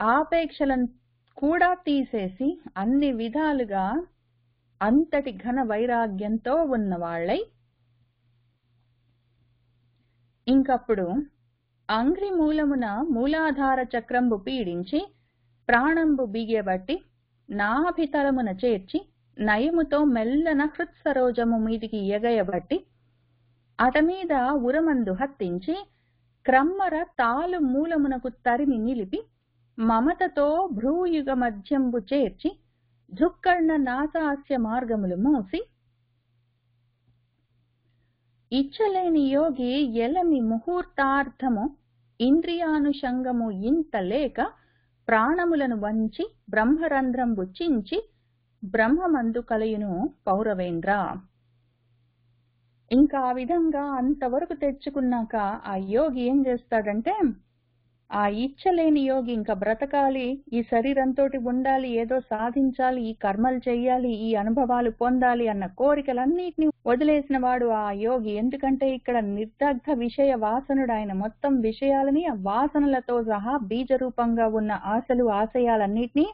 ఆపేక్షలను కూడా తీసేసి అన్ని విధాలుగా అంతటి ఘన వైరాగ్యంతో ఉన్న వాళ్ళై ఇంకప్పుడు అంగ్రి మూలమున మూలాధార చక్రంబు పీడించి ప్రాణంబు బిగియబట్టి నాభితలమున చేర్చి నయముతో మెల్లన హృత్సరోజము మీదికి ఎగయబట్టి అటమీద ఉరమందు హత్తించి క్రమ్మర తాలు మూలమునకు తరిమి నిలిపి మమతతో భ్రూయుగ మధ్యంబు చేర్చి ధృక్కర్ణ నాసాస్య మార్గములు మోసి ఇచ్చలేని యోగి ఎలమి ముహూర్తార్థము ఇంద్రియానుషంగము ఇంత లేక ప్రాణములను వంచి బ్రహ్మరంధ్రంబు చించి బ్రహ్మమందు కలయును పౌరవేంద్ర. ఇంకా ఆ విధంగా అంతవరకు తెచ్చుకున్నాక ఆ యోగి ఏం చేస్తాడంటే, ఆ ఇచ్చలేని యోగి ఇంకా బ్రతకాలి, ఈ శరీరంతో ఉండాలి, ఏదో సాధించాలి, ఈ కర్మలు చెయ్యాలి, ఈ అనుభవాలు పొందాలి అన్న కోరికలన్నిటినీ వదిలేసిన వాడు ఆ యోగి. ఎందుకంటే ఇక్కడ నిర్దగ్ధ విషయ వాసనుడు. ఆయన మొత్తం విషయాలని ఆ వాసనలతో సహా బీజరూపంగా ఉన్న ఆశలు, ఆశయాలన్నిటినీ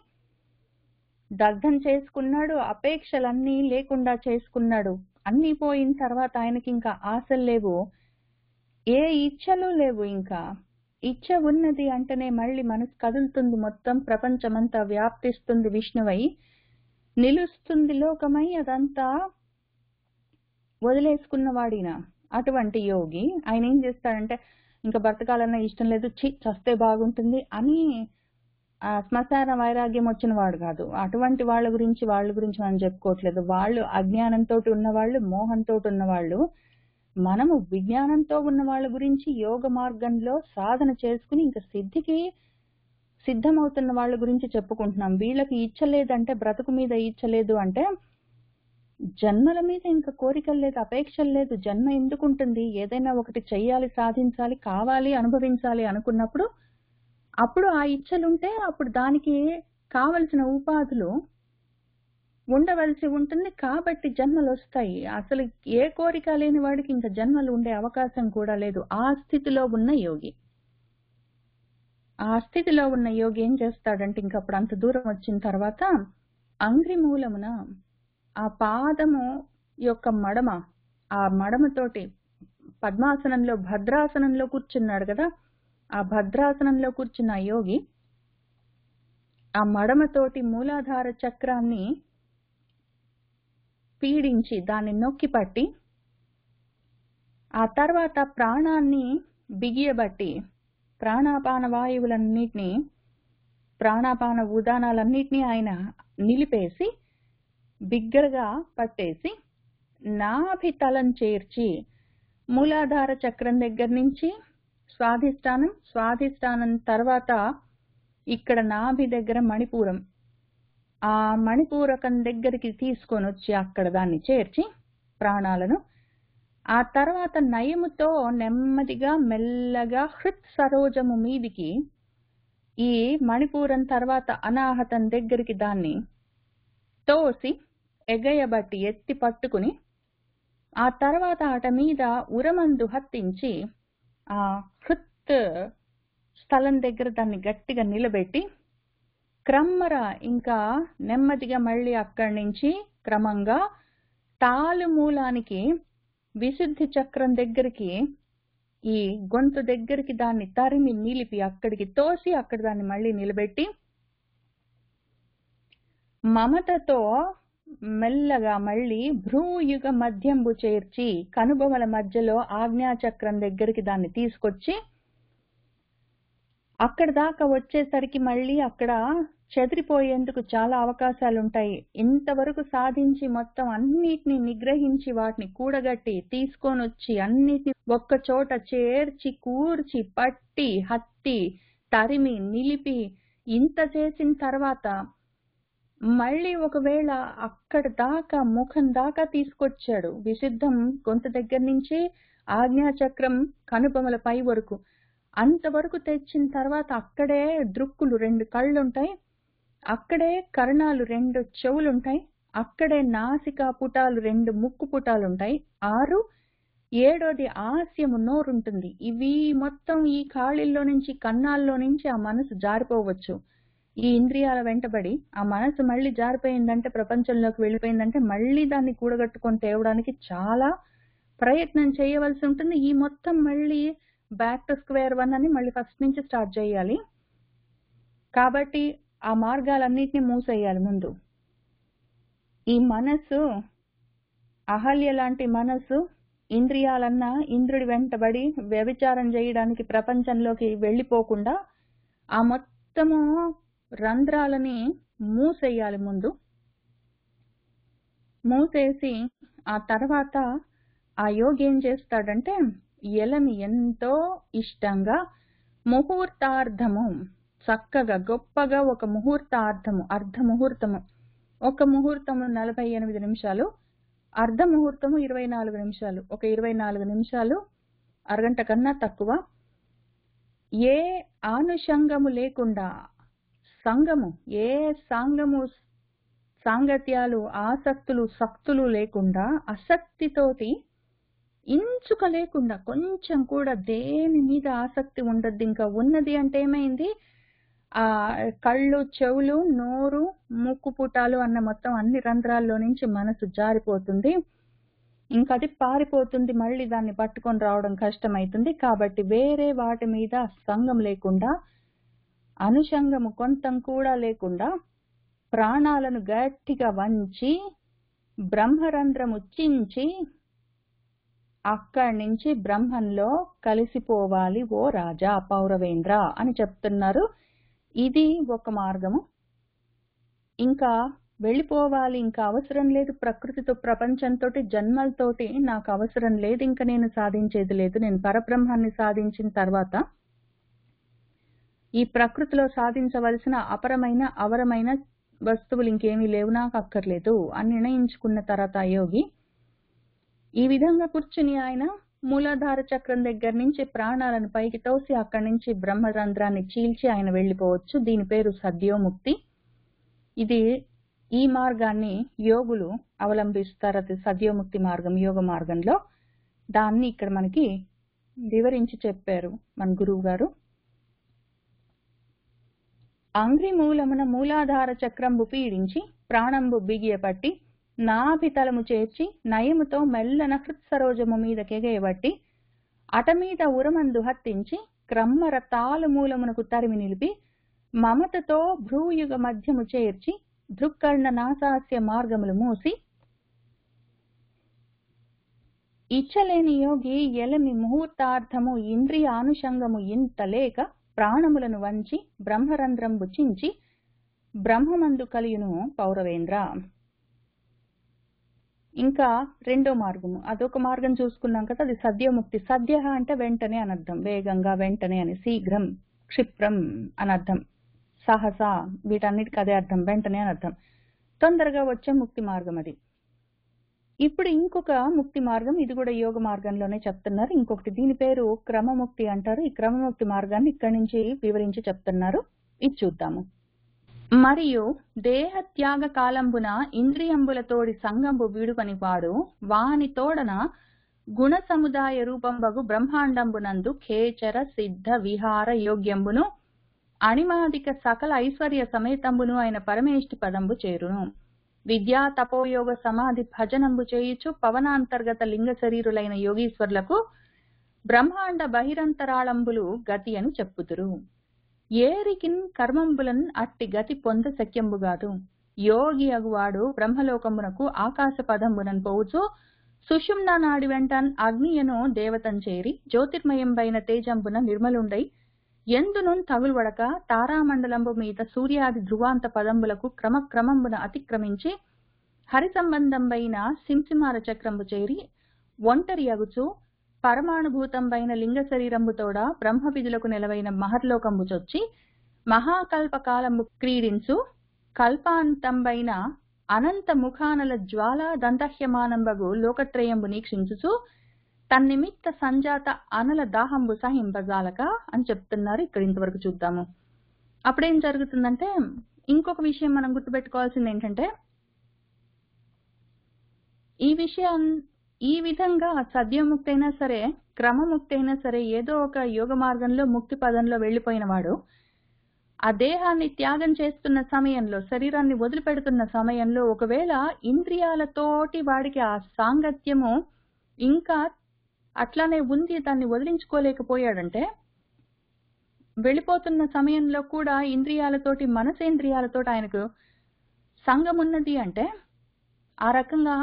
దగ్ధం చేసుకున్నాడు. అపేక్షలన్నీ లేకుండా చేసుకున్నాడు. అన్నీ పోయిన తర్వాత ఆయనకి ఇంకా ఆశలు లేవు, ఏ ఇచ్చలు లేవు. ఇంకా ఇచ్చ ఉన్నది అంటేనే మళ్ళీ మనసు కదులుతుంది, మొత్తం ప్రపంచమంతా వ్యాప్తిస్తుంది, విష్ణువై నిలుస్తుంది, లోకమై అదంతా వదిలేసుకున్నవాడిన అటువంటి యోగి ఆయన ఏం చేస్తాడంటే, ఇంకా బ్రతకాలన్నా ఇష్టం లేదు, చస్తే బాగుంటుంది అని ఆ శ్మశాన వైరాగ్యం వచ్చిన వాడు కాదు. అటువంటి వాళ్ళ గురించి మనం చెప్పుకోవట్లేదు. వాళ్ళు అజ్ఞానంతో ఉన్నవాళ్ళు, మోహంతో ఉన్నవాళ్ళు. మనము విజ్ఞానంతో ఉన్న వాళ్ళ గురించి యోగ మార్గంలో సాధన చేసుకుని ఇంకా సిద్ధికి సిద్ధమవుతున్న వాళ్ళ గురించి చెప్పుకుంటున్నాం. వీళ్ళకి ఇచ్చలేదంటే, బ్రతుకు మీద ఇచ్చలేదు అంటే జన్మల మీద ఇంకా కోరికలు లేదు, అపేక్షలు లేదు. జన్మ ఎందుకు ఉంటుంది? ఏదైనా ఒకటి చెయ్యాలి, సాధించాలి, కావాలి, అనుభవించాలి అనుకున్నప్పుడు అప్పుడు ఆ ఇచ్చలుంటే అప్పుడు దానికి కావలసిన ఉపాధులు ఉండవలసి ఉంటుంది. కాబట్టి జన్మలు వస్తాయి. అసలు ఏ కోరిక లేని వాడికి ఇంకా జన్మలు ఉండే అవకాశం కూడా లేదు. ఆ స్థితిలో ఉన్న యోగి ఏం చేస్తాడంటే, ఇంకప్పుడు అంత దూరం వచ్చిన తర్వాత అంగ్రి మూలమున ఆ పాదము యొక్క మడమ, ఆ మడమతోటి పద్మాసనంలో భద్రాసనంలో కూర్చున్నాడు కదా, ఆ భద్రాసనంలో కూర్చున్న యోగి ఆ మడమతోటి మూలాధార చక్రాన్ని పీడించి దాన్ని నొక్కి పట్టి ఆ తర్వాత ప్రాణాన్ని బిగియబట్టి ప్రాణాపాన వాయువులన్నిటినీ, ప్రాణాపాన ఉదానాలన్నిటినీ ఆయన నిలిపేసి బిగ్గరగా పట్టేసి నాభితలం చేర్చి మూలాధార చక్రం దగ్గర నుంచి స్వాధిష్టానం తర్వాత ఇక్కడ నాభి దగ్గర మణిపూరం, ఆ మణిపూరకం దగ్గరికి తీసుకొని వచ్చి అక్కడ దాన్ని చేర్చి ప్రాణాలను ఆ తర్వాత నయముతో నెమ్మదిగా మెల్లగా హృత్ సరోజము మీదికి ఈ మణిపూరం తర్వాత అనాహతం దగ్గరికి దాన్ని తోసి ఎగయబట్టి ఎత్తి పట్టుకుని ఆ తర్వాత అట మీద ఉరమందు హత్తించి ఆ హృత్ స్థలం దగ్గర దాన్ని గట్టిగా నిలబెట్టి క్రమ్మర ఇంకా నెమ్మదిగా మళ్ళీ అక్కడి నుంచి క్రమంగా తాలు మూలానికి విశుద్ధి చక్రం దగ్గరికి ఈ గొంతు దగ్గరికి దాన్ని తరిమి నిలిపి అక్కడికి తోసి అక్కడ దాన్ని మళ్ళీ నిలబెట్టి మమతతో మెల్లగా మళ్ళీ భ్రూయుగ మధ్యంబు చేర్చి కనుబొమల మధ్యలో ఆజ్ఞాచక్రం దగ్గరికి దాన్ని తీసుకొచ్చి అక్కడ దాకా వచ్చేసరికి మళ్ళీ అక్కడ చెదిరిపోయేందుకు చాలా అవకాశాలుంటాయి. ఇంతవరకు సాధించి మొత్తం అన్నిటినీ నిగ్రహించి వాటిని కూడగట్టి తీసుకొని వచ్చి అన్నిటిని ఒక్క చోట చేర్చి కూర్చి పట్టి హత్తి తరిమి నిలిపి ఇంత చేసిన తర్వాత మళ్ళీ ఒకవేళ అక్కడ దాకా ముఖం దాకా తీసుకొచ్చాడు, విశుద్ధం గొంతు దగ్గర నుంచి ఆజ్ఞాచక్రం కనుబొమల పై వరకు, అంతవరకు తెచ్చిన తర్వాత అక్కడే దృక్కులు 2 కళ్ళుంటాయి, అక్కడే కర్ణాలు 2 చెవులుంటాయి, అక్కడే నాసికా పుటాలు 2 ముక్కు పుటాలుంటాయి, 6 7వది ఆస్యము నోరుంటుంది. ఇవి మొత్తం ఈ ఖాళీల్లో నుంచి కన్నాల్లో నుంచి ఆ మనసు జారిపోవచ్చు. ఈ ఇంద్రియాల వెంటబడి ఆ మనసు మళ్ళీ జారిపోయిందంటే, ప్రపంచంలోకి వెళ్ళిపోయిందంటే మళ్ళీ దాన్ని కూడగట్టుకొని తేవడానికి చాలా ప్రయత్నం చేయవలసి ఉంటుంది. ఈ మొత్తం మళ్ళీ బ్యాక్ టు స్క్వేర్ 1 అని మళ్ళీ ఫస్ట్ నుంచి స్టార్ట్ చేయాలి. కాబట్టి ఆ మార్గాలన్నిటినీ మూసేయాలి ముందు. ఈ మనసు అహల్య లాంటి మనసు ఇంద్రియాలన్నా ఇంద్రుడి వెంటబడి వ్యభిచారం చేయడానికి ప్రపంచంలోకి వెళ్ళిపోకుండా ఆ మొత్తము రంధ్రాలని మూసేయాలి ముందు. మూసేసి ఆ తర్వాత ఆ యోగి ఏం చేస్తాడంటే, ఎలని ఎంతో ఇష్టంగా ముహూర్తార్థము చక్కగా గొప్పగా ఒక ముహూర్తార్థము, అర్ధ ముహూర్తము, ఒక ముహూర్తము 48 నిమిషాలు, అర్ధ ముహూర్తము 24 నిమిషాలు, ఒక 24 నిమిషాలు, అరగంట కన్నా తక్కువ, ఏ ఆనుషంగము లేకుండా సంగము, ఏ సాంగత్యాలు ఆసక్తులు సక్తులు లేకుండా అసక్తితోటి ఇంచుక లేకుండా కొంచెం కూడా దేని మీద ఆసక్తి ఉండద్దు. ఇంకా ఉన్నది అంటే ఏమైంది, ఆ కళ్ళు చెవులు నోరు ముక్కు పుటాలు అన్న మొత్తం అన్ని రంధ్రాల్లో నుంచి మనసు జారిపోతుంది. ఇంకా అది పారిపోతుంది, మళ్ళీ దాన్ని పట్టుకొని రావడం కష్టమైతుంది. కాబట్టి వేరే వాటి మీద సంగం లేకుండా, అనుషంగము కొంతం కూడా లేకుండా ప్రాణాలను గట్టిగా వంచి బ్రహ్మరంధ్రము చించి అక్కడి నుంచి బ్రహ్మంలో కలిసిపోవాలి ఓ రాజా పౌరవేంద్ర అని చెప్తున్నారు. ఇది ఒక మార్గము. ఇంకా వెళ్ళిపోవాలి, ఇంకా అవసరం లేదు, ప్రకృతితో ప్రపంచంతో జన్మలతోటి నాకు అవసరం లేదు, ఇంకా నేను సాధించేది లేదు, నేను పరబ్రహ్మాన్ని సాధించిన తర్వాత ఈ ప్రకృతిలో సాధించవలసిన అపరమైన అవరమైన వస్తువులు ఇంకేమీ లేవు, నాకు అక్కర్లేదు అని నిర్ణయించుకున్న తర్వాత యోగి ఈ విధంగా కూర్చుని ఆయన మూలాధార చక్రం దగ్గర నుంచి ప్రాణాలను పైకి తోసి అక్కడి నుంచి బ్రహ్మరంధ్రాన్ని చీల్చి ఆయన వెళ్ళిపోవచ్చు. దీని పేరు సద్యోముక్తి. ఇది ఈ మార్గాన్ని యోగులు అవలంబిస్తారు. అది సద్యోముక్తి మార్గం, యోగ మార్గంలో. దాన్ని ఇక్కడ మనకి వివరించి చెప్పారు మన గురువు గారు. అంగ్రి మూలమున మూలాధార చక్రంబు పీడించి ప్రాణంబు బిగియపట్టి నాభితలము చేర్చి నయముతో మెల్లన హృత్సరోజము మీద కెగయబట్టి అటమీద ఉరమందు హత్తించి క్రమ్మర తాలు మూలమునకు తరిమి నిలిపి మమతతో భ్రూయుగ మధ్యము చేర్చి దృక్కర్ణ నాసాస్య మార్గములు మూసి ఇచ్చలేని యోగి ఎలమి ముహూర్తార్థము ఇంద్రియానుషంగము ఇంత లేక ప్రాణములను వంచి బ్రహ్మరంధ్రంబు చించి బ్రహ్మమందు కలియును పౌరవేంద్ర. ఇంకా రెండో మార్గము, అదొక మార్గం చూసుకున్నాం కదా, అది సద్యోముక్తి. సద్య అంటే వెంటనే అనర్థం, వేగంగా, వెంటనే అని. శీఘ్రం, క్షిప్రం అనర్థం, సహస, వీటన్నిటికి అదే అర్థం, వెంటనే అనర్థం, తొందరగా వచ్చే ముక్తి మార్గం అది. ఇప్పుడు ఇంకొక ముక్తి మార్గం, ఇది కూడా యోగ మార్గంలోనే చెప్తున్నారు. ఇంకొకటి, దీని పేరు క్రమముక్తి అంటారు. ఈ క్రమముక్తి మార్గాన్ని ఇక్కడి నుంచి వివరించి చెప్తున్నారు. ఇది చూద్దాము. మరియు దేహ త్యాగ కాలంబున ఇంద్రియంబులతోడి సంగంబు వీడుకొని వాడు వాని తోడన గుణ సముదాయ రూపంబగు బ్రహ్మాండంబునందు ఖేచర సిద్ధ విహార యోగ్యంబును అణిమాదిక సకల ఐశ్వర్య సమేతంబును అయిన పరమేష్టి పదంబు చేరును. విద్యా తపోయోగ సమాధి భజనంబు చేయుచు పవనాంతర్గత లింగ శరీరులైన యోగీశ్వర్లకు బ్రహ్మాండ బహిరంతరాళంబులు గతి అని చెప్పుదురు. ఏరికిన్ కర్మంబులన్ అట్టి గతి పొంద శక్యంబుగాదు. యోగి అగువాడు బ్రహ్మలోకమునకు ఆకాశ పదంబునన్ పోవుచు సుషుమ్నా నాడి వెంటన్ అగ్నియను దేవతం చేరి జ్యోతిర్మయంబైన తేజంబున నిర్మలుండై ఎందును తగులువడక తారామండలంబు మీద సూర్యాది ధ్రువాంత పదంబులకు క్రమక్రమంబున అతిక్రమించి హరి సంబంధంబైన సింసిమార చక్రంబు చేరి ఒంటరి అగుచు పరమాణుభూతంబైన లింగ శరీరంబుతోడ బ్రహ్మ విధులకు నెలవైన మహర్లోకంబు చొచ్చి మహాకల్పకాలంబు క్రీడించు కల్పాంతంబైన అనంత ముఖానల జ్వాలా దంతహ్యమానంబగు లోకత్రయంబు నీక్షించుచు తన్నిమిత్త సంజాత అనల దాహంబు సహింపజాలక అని చెప్తున్నారు. ఇక్కడ ఇంతవరకు చూద్దాము. అప్పుడేం జరుగుతుందంటే, ఇంకొక విషయం మనం గుర్తుపెట్టుకోవాల్సింది ఏంటంటే, ఈ విధంగా సద్యోముక్తి అయినా సరే, క్రమముక్తి అయినా సరే, ఏదో ఒక యోగ మార్గంలో ముక్తి పదంలో వెళ్లిపోయిన వాడు ఆ దేహాన్ని త్యాగం చేస్తున్న సమయంలో, శరీరాన్ని వదిలిపెడుతున్న సమయంలో ఒకవేళ ఇంద్రియాలతోటి వాడికి ఆ సాంగత్యము ఇంకా అట్లానే ఉంది, దాన్ని వదిలించుకోలేకపోయాడంటే, వెళ్ళిపోతున్న సమయంలో కూడా ఇంద్రియాలతోటి, మనసేంద్రియాలతోటి ఆయనకు సంగం ఉన్నది అంటే, ఆ రకంగా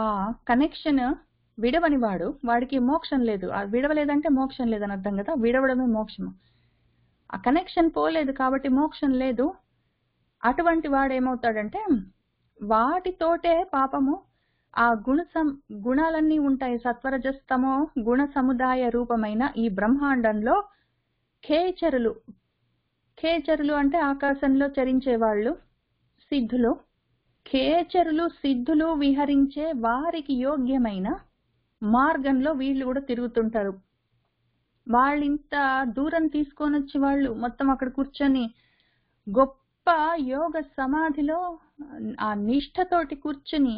ఆ కనెక్షన్ విడవని వాడికి మోక్షం లేదు. ఆ విడవలేదంటే మోక్షం లేదని అర్థం కదా, విడవడమే మోక్షము. ఆ కనెక్షన్ పోలేదు కాబట్టి మోక్షం లేదు. అటువంటి వాడు ఏమవుతాడంటే, వాటితోటే పాపము ఆ గుణాలన్నీ ఉంటాయి. సత్వరజస్తమో గుణ సముదాయ రూపమైన ఈ బ్రహ్మాండంలో ఖేచరులు అంటే ఆకాశంలో చరించే వాళ్ళు, సిద్ధులు. ఖేచరులు, సిద్ధులు విహరించే వారికి యోగ్యమైన మార్గంలో వీళ్ళు కూడా తిరుగుతుంటారు. వాళ్ళు ఇంత దూరం తీసుకొని వచ్చి వాళ్ళు మొత్తం అక్కడ కూర్చొని గొప్ప యోగ సమాధిలో ఆ నిష్ఠతోటి కూర్చుని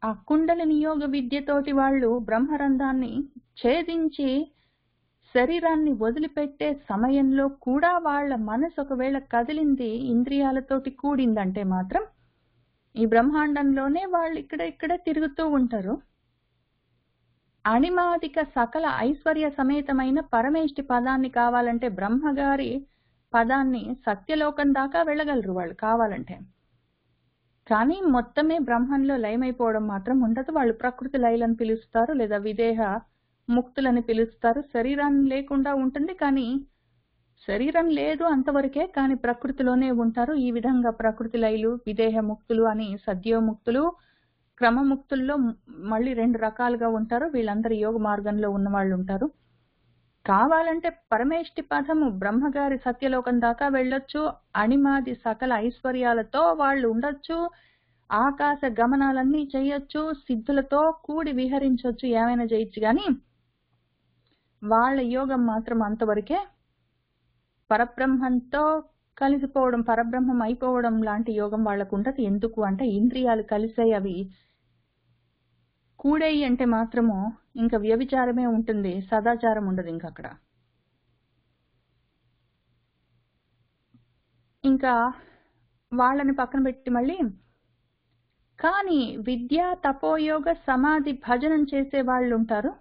ఆ కుండలిని యోగ విద్యతోటి వాళ్ళు బ్రహ్మరంధ్రాన్ని ఛేదించి శరీరాన్ని వదిలిపెట్టే సమయంలో కూడా వాళ్ళ మనసు ఒకవేళ కదిలింది, ఇంద్రియాలతోటి కూడిందంటే మాత్రం ఈ బ్రహ్మాండంలోనే వాళ్ళు ఇక్కడ తిరుగుతూ ఉంటారు. అణిమాదిక సకల ఐశ్వర్య సమేతమైన పరమేష్టి పదాన్ని కావాలంటే, బ్రహ్మగారి పదాన్ని సత్యలోకం దాకా వెళ్ళగలరు వాళ్ళు కావాలంటే. కానీ మొత్తమే బ్రహ్మంలో లయమైపోవడం మాత్రం ఉండదు. వాళ్ళు ప్రకృతి లయలను పిలుస్తారు, లేదా విదేహ ముక్తులని పిలుస్తారు. శరీరాన్ని లేకుండా ఉంటుంది, కానీ శరీరం లేదు అంతవరకే, కానీ ప్రకృతిలోనే ఉంటారు. ఈ విధంగా ప్రకృతి లయులు, విదేహ ముక్తులు అని సద్యోముక్తులు, క్రమముక్తుల్లో మళ్ళీ 2 రకాలుగా ఉంటారు. వీళ్ళందరూ యోగ మార్గంలో ఉన్నవాళ్ళు ఉంటారు. కావాలంటే పరమేష్టి పదము బ్రహ్మగారి సత్యలోకం దాకా వెళ్ళొచ్చు. అణిమాది సకల ఐశ్వర్యాలతో వాళ్ళు ఉండొచ్చు. ఆకాశ గమనాలన్నీ చేయొచ్చు. సిద్ధులతో కూడి విహరించొచ్చు. ఏమైనా చేయొచ్చు. కానీ వాళ్ళ యోగం మాత్రం అంతవరకే. పరబ్రహ్మంతో కలిసిపోవడం, పరబ్రహ్మం అయిపోవడం లాంటి యోగం వాళ్ళకు ఉండదు. ఎందుకు అంటే ఇంద్రియాలు కలిసాయి, అవి కూడేయి అంటే మాత్రము ఇంకా వ్యభిచారమే ఉంటుంది, సదాచారం ఉండదు ఇంకా అక్కడ. ఇంకా వాళ్ళని పక్కన పెట్టి మళ్ళీ కానీ విద్య, తపోయోగ, సమాధి, భజనం చేసే వాళ్ళు ఉంటారు.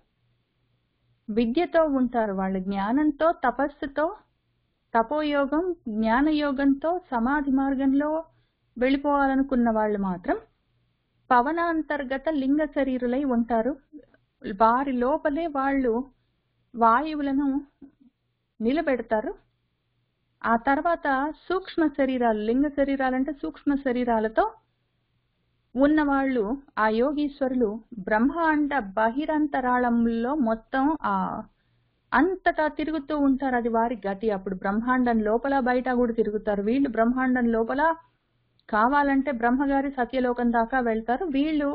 విద్యతో ఉంటారు వాళ్ళు, జ్ఞానంతో, తపస్సుతో, తపోయోగం, జ్ఞానయోగంతో, సమాధి మార్గంలో వెళ్ళిపోవాలనుకున్న వాళ్ళు మాత్రం పవనాంతర్గత లింగ శరీరులై ఉంటారు. వారి లోపలే వాళ్ళు వాయువులను నిలబెడతారు. ఆ తర్వాత సూక్ష్మ శరీరాలు, లింగ శరీరాలంటే సూక్ష్మ శరీరాలతో ఉన్నవాళ్ళు, ఆ యోగీశ్వరులు బ్రహ్మాండ బహిరంతరాళంలో మొత్తం అంతటా తిరుగుతూ ఉంటారు. అది వారి గతి. అప్పుడు బ్రహ్మాండం లోపల బయట కూడా తిరుగుతారు. వీళ్ళు బ్రహ్మాండం లోపల కావాలంటే బ్రహ్మగారి సత్యలోకం దాకా వెళ్తారు. వీళ్ళు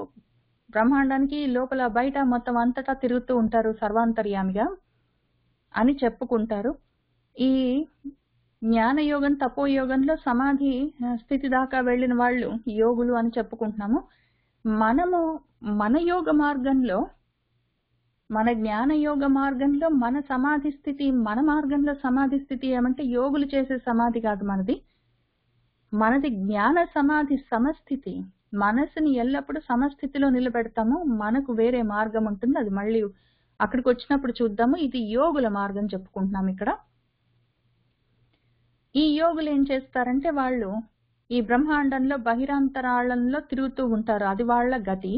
బ్రహ్మాండానికి లోపల బయట మొత్తం అంతటా తిరుగుతూ ఉంటారు సర్వాంతర్యామిగా అని చెప్పుకుంటారు. ఈ జ్ఞానయోగం, తపోయోగంలో సమాధి స్థితి దాకా వెళ్ళిన వాళ్ళు యోగులు అని చెప్పుకుంటున్నాము. మనము మన యోగ మార్గంలో, మన జ్ఞానయోగ మార్గంలో మన సమాధి స్థితి, మన మార్గంలో సమాధి స్థితి ఏమంటే యోగులు చేసే సమాధి కాదు మనది. మనది జ్ఞాన సమాధి సమస్థితి. మనసుని ఎల్లప్పుడూ సమస్థితిలో నిలబెడతాము. మనకు వేరే మార్గం ఉంటుంది, అది మళ్ళీ అక్కడికి వచ్చినప్పుడు చూద్దాము. ఇది యోగుల మార్గం చెప్పుకుంటున్నాం ఇక్కడ. ఈ యోగులు ఏం చేస్తారంటే వాళ్ళు ఈ బ్రహ్మాండంలో బహిరంతరాళంలో తిరుగుతూ ఉంటారు. అది వాళ్ళ గతి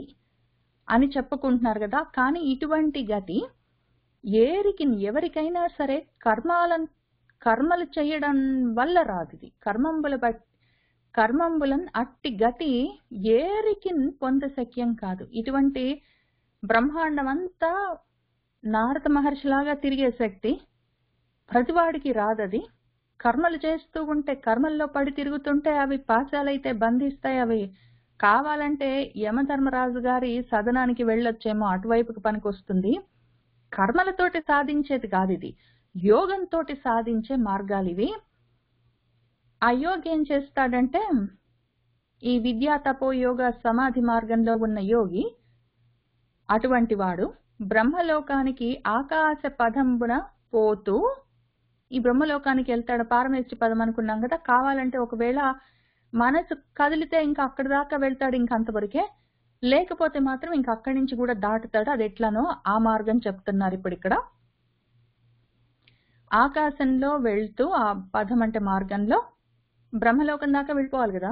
అని చెప్పుకుంటున్నారు కదా. కానీ ఇటువంటి గతి ఎవరికైనా సరే కర్మలు చేయడం వల్ల రాదు. ఇది కర్మంబులన్ అట్టి గతి ఏరికి పొందశక్యం కాదు. ఇటువంటి బ్రహ్మాండం అంతా నారద మహర్షిలాగా తిరిగే శక్తి ప్రతివాడికి రాదది. కర్మలు చేస్తూ ఉంటే, కర్మల్లో పడి తిరుగుతుంటే అవి పాశాలైతే బంధిస్తాయి. అవి కావాలంటే యమధర్మరాజు గారి సదనానికి వెళ్ళొచ్చేమో, అటువైపుకి పనికొస్తుంది. కర్మలతోటి సాధించేది కాదు ఇది, యోగంతో సాధించే మార్గాలు ఇవి. ఆ యోగి ఏం చేస్తాడంటే, ఈ విద్యా, తపో, యోగ, సమాధి మార్గంలో ఉన్న యోగి అటువంటి వాడు బ్రహ్మలోకానికి ఆకాశ పదంబున పోతూ ఈ బ్రహ్మలోకానికి వెళ్తాడు. పారమేష్టి పదం అనుకున్నాం కదా. కావాలంటే ఒకవేళ మనసు కదిలితే ఇంకా అక్కడి దాకా వెళ్తాడు, ఇంక అంతవరకే. లేకపోతే మాత్రం ఇంక అక్కడి నుంచి కూడా దాటుతాడు. అది ఎట్లానో ఆ మార్గం చెప్తున్నారు ఇప్పుడు ఇక్కడ. ఆకాశంలో వెళ్తూ, ఆ పదం అంటే మార్గంలో బ్రహ్మలోకం దాకా వెళ్ళిపోవాలి కదా.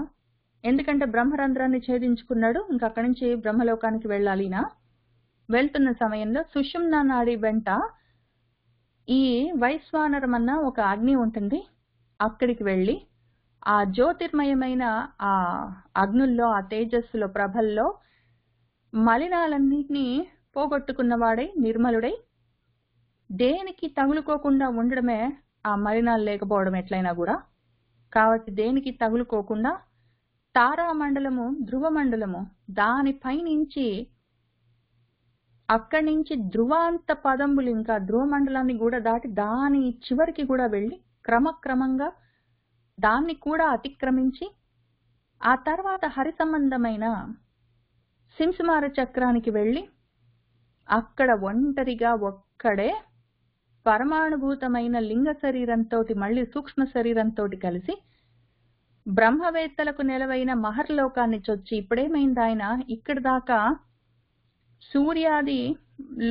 ఎందుకంటే బ్రహ్మరంధ్రాన్ని ఛేదించుకున్నాడు, ఇంకా అక్కడి నుంచి బ్రహ్మలోకానికి వెళ్ళాలి. వెళ్తున్న సమయంలో సుషుమ్నా నాడి వెంట ఈ వైశ్వానరం అన్న ఒక అగ్ని ఉంటుంది. అక్కడికి వెళ్ళి ఆ జ్యోతిర్మయమైన ఆ అగ్నుల్లో, ఆ తేజస్సులో, ప్రభల్లో మలినాలన్నింటినీ పోగొట్టుకున్నవాడై, నిర్మలుడై, దేనికి తగులుకోకుండా ఉండడమే ఆ మలినాలు లేకపోవడం ఎట్లయినా కూడా. కాబట్టి దేనికి తగులుకోకుండా తారామండలము, ధ్రువమండలము, దానిపైనుంచి అక్కడి నుంచి ధ్రువాంత పదంబులు, ఇంకా ధ్రువమండలాన్ని కూడా దాటి దాని చివరికి కూడా వెళ్ళి క్రమక్రమంగా దాన్ని కూడా అతిక్రమించి ఆ తర్వాత హరి సంబంధమైన సింసుమార చక్రానికి వెళ్ళి అక్కడ ఒంటరిగా ఒక్కడే పరమాణుభూతమైన లింగ శరీరంతో మళ్ళీ సూక్ష్మ శరీరంతో కలిసి బ్రహ్మవేత్తలకు నెలవైన మహర్లోకాన్ని చొచ్చి, ఇప్పుడేమైంది ఆయన ఇక్కడి దాకా సూర్యాది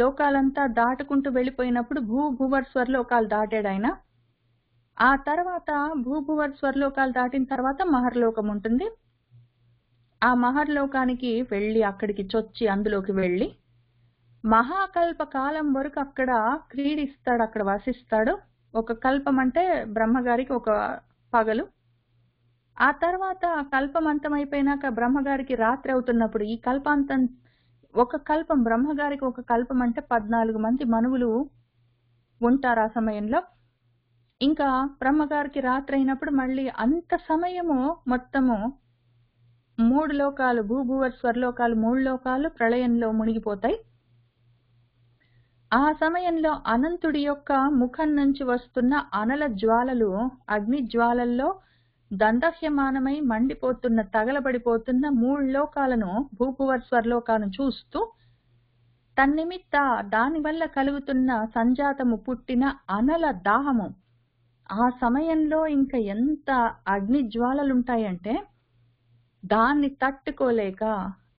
లోకాలంతా దాటుకుంటూ వెళ్ళిపోయినప్పుడు భూభువర్ స్వర్లోకాలు దాటాడు ఆయన. ఆ తర్వాత భూభువర్ స్వర్లోకాలు దాటిన తర్వాత మహర్లోకం ఉంటుంది. ఆ మహర్లోకానికి వెళ్ళి అక్కడికి చొచ్చి అందులోకి వెళ్ళి మహాకల్ప కాలం వరకు అక్కడ క్రీడిస్తాడు, అక్కడ వసిస్తాడు. ఒక కల్పం అంటే బ్రహ్మగారికి ఒక పగలు. ఆ తర్వాత ఆ కల్పం అంతమైపోయినాక బ్రహ్మగారికి రాత్రి అవుతున్నప్పుడు ఈ కల్పాంతం ఒక కల్పం బ్రహ్మగారికి ఒక కల్పం అంటే 14 మంది మనువులు ఉంటారు ఆ సమయంలో. ఇంకా బ్రహ్మగారికి రాత్రి అయినప్పుడు మళ్ళీ అంత సమయము మొత్తము 3 లోకాలు భూభువ స్వర్లోకాలు 3 లోకాలు ప్రళయంలో మునిగిపోతాయి. ఆ సమయంలో అనంతుడి యొక్క ముఖం నుంచి వస్తున్న అనల జ్వాలలు అగ్ని జ్వాలల్లో దందహ్యమానమై మండిపోతున్న తగలబడిపోతున్న 3 లోకాలను భూభువ స్వర్లోకాలను చూస్తూ తన్నిమిత్త దానివల్ల కలుగుతున్న సంజాతము పుట్టిన అనల దాహము ఆ సమయంలో ఇంకా ఎంత అగ్ని జ్వాలలుంటాయంటే దాన్ని తట్టుకోలేక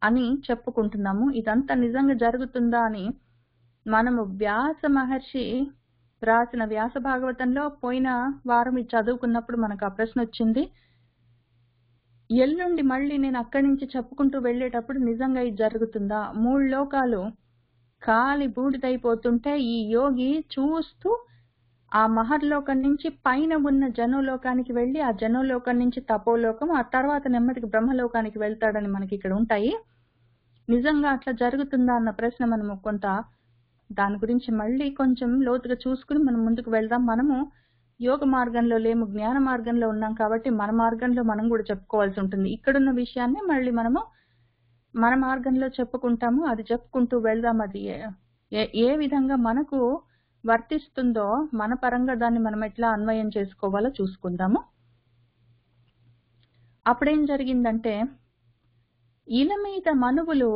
అని చెప్పుకుంటున్నాము. ఇదంతా నిజంగా జరుగుతుందా అని మనము వ్యాస మహర్షి రాసిన వ్యాస భాగవతంలో పోయిన వారం ఇది చదువుకున్నప్పుడు మనకు ఆ ప్రశ్న వచ్చింది. ఎల్లుండి మళ్ళీ నేను అక్కడి నుంచి చెప్పుకుంటూ వెళ్ళేటప్పుడు నిజంగా ఇది జరుగుతుందా? 3 లోకాలు కాలి బూడిదైపోతుంటే ఈ యోగి చూస్తూ ఆ మహర్లోకం నుంచి పైన ఉన్న జనోలోకానికి వెళ్ళి ఆ జనోలోకం నుంచి తపోలోకం ఆ తర్వాత నెమ్మదికి బ్రహ్మలోకానికి వెళ్తాడని మనకి ఇక్కడ ఉంటాయి. నిజంగా అట్లా జరుగుతుందా అన్న ప్రశ్న మనము కొంత దాని గురించి మళ్ళీ కొంచెం లోతుగా చూసుకుని మనం ముందుకు వెళ్దాం. మనము యోగ మార్గంలో లేము, జ్ఞాన మార్గంలో ఉన్నాం కాబట్టి మన మార్గంలో మనం కూడా చెప్పుకోవాల్సి ఉంటుంది. ఇక్కడున్న విషయాన్ని మళ్ళీ మనము మన మార్గంలో చెప్పుకుంటాము. అది చెప్పుకుంటూ వెళ్దాం. అది ఏ విధంగా మనకు వర్తిస్తుందో మన పరంగా దాన్ని మనం ఎట్లా అన్వయం చేసుకోవాలో చూసుకుందాము. అప్పుడేం జరిగిందంటే ఇల మీద మనువులు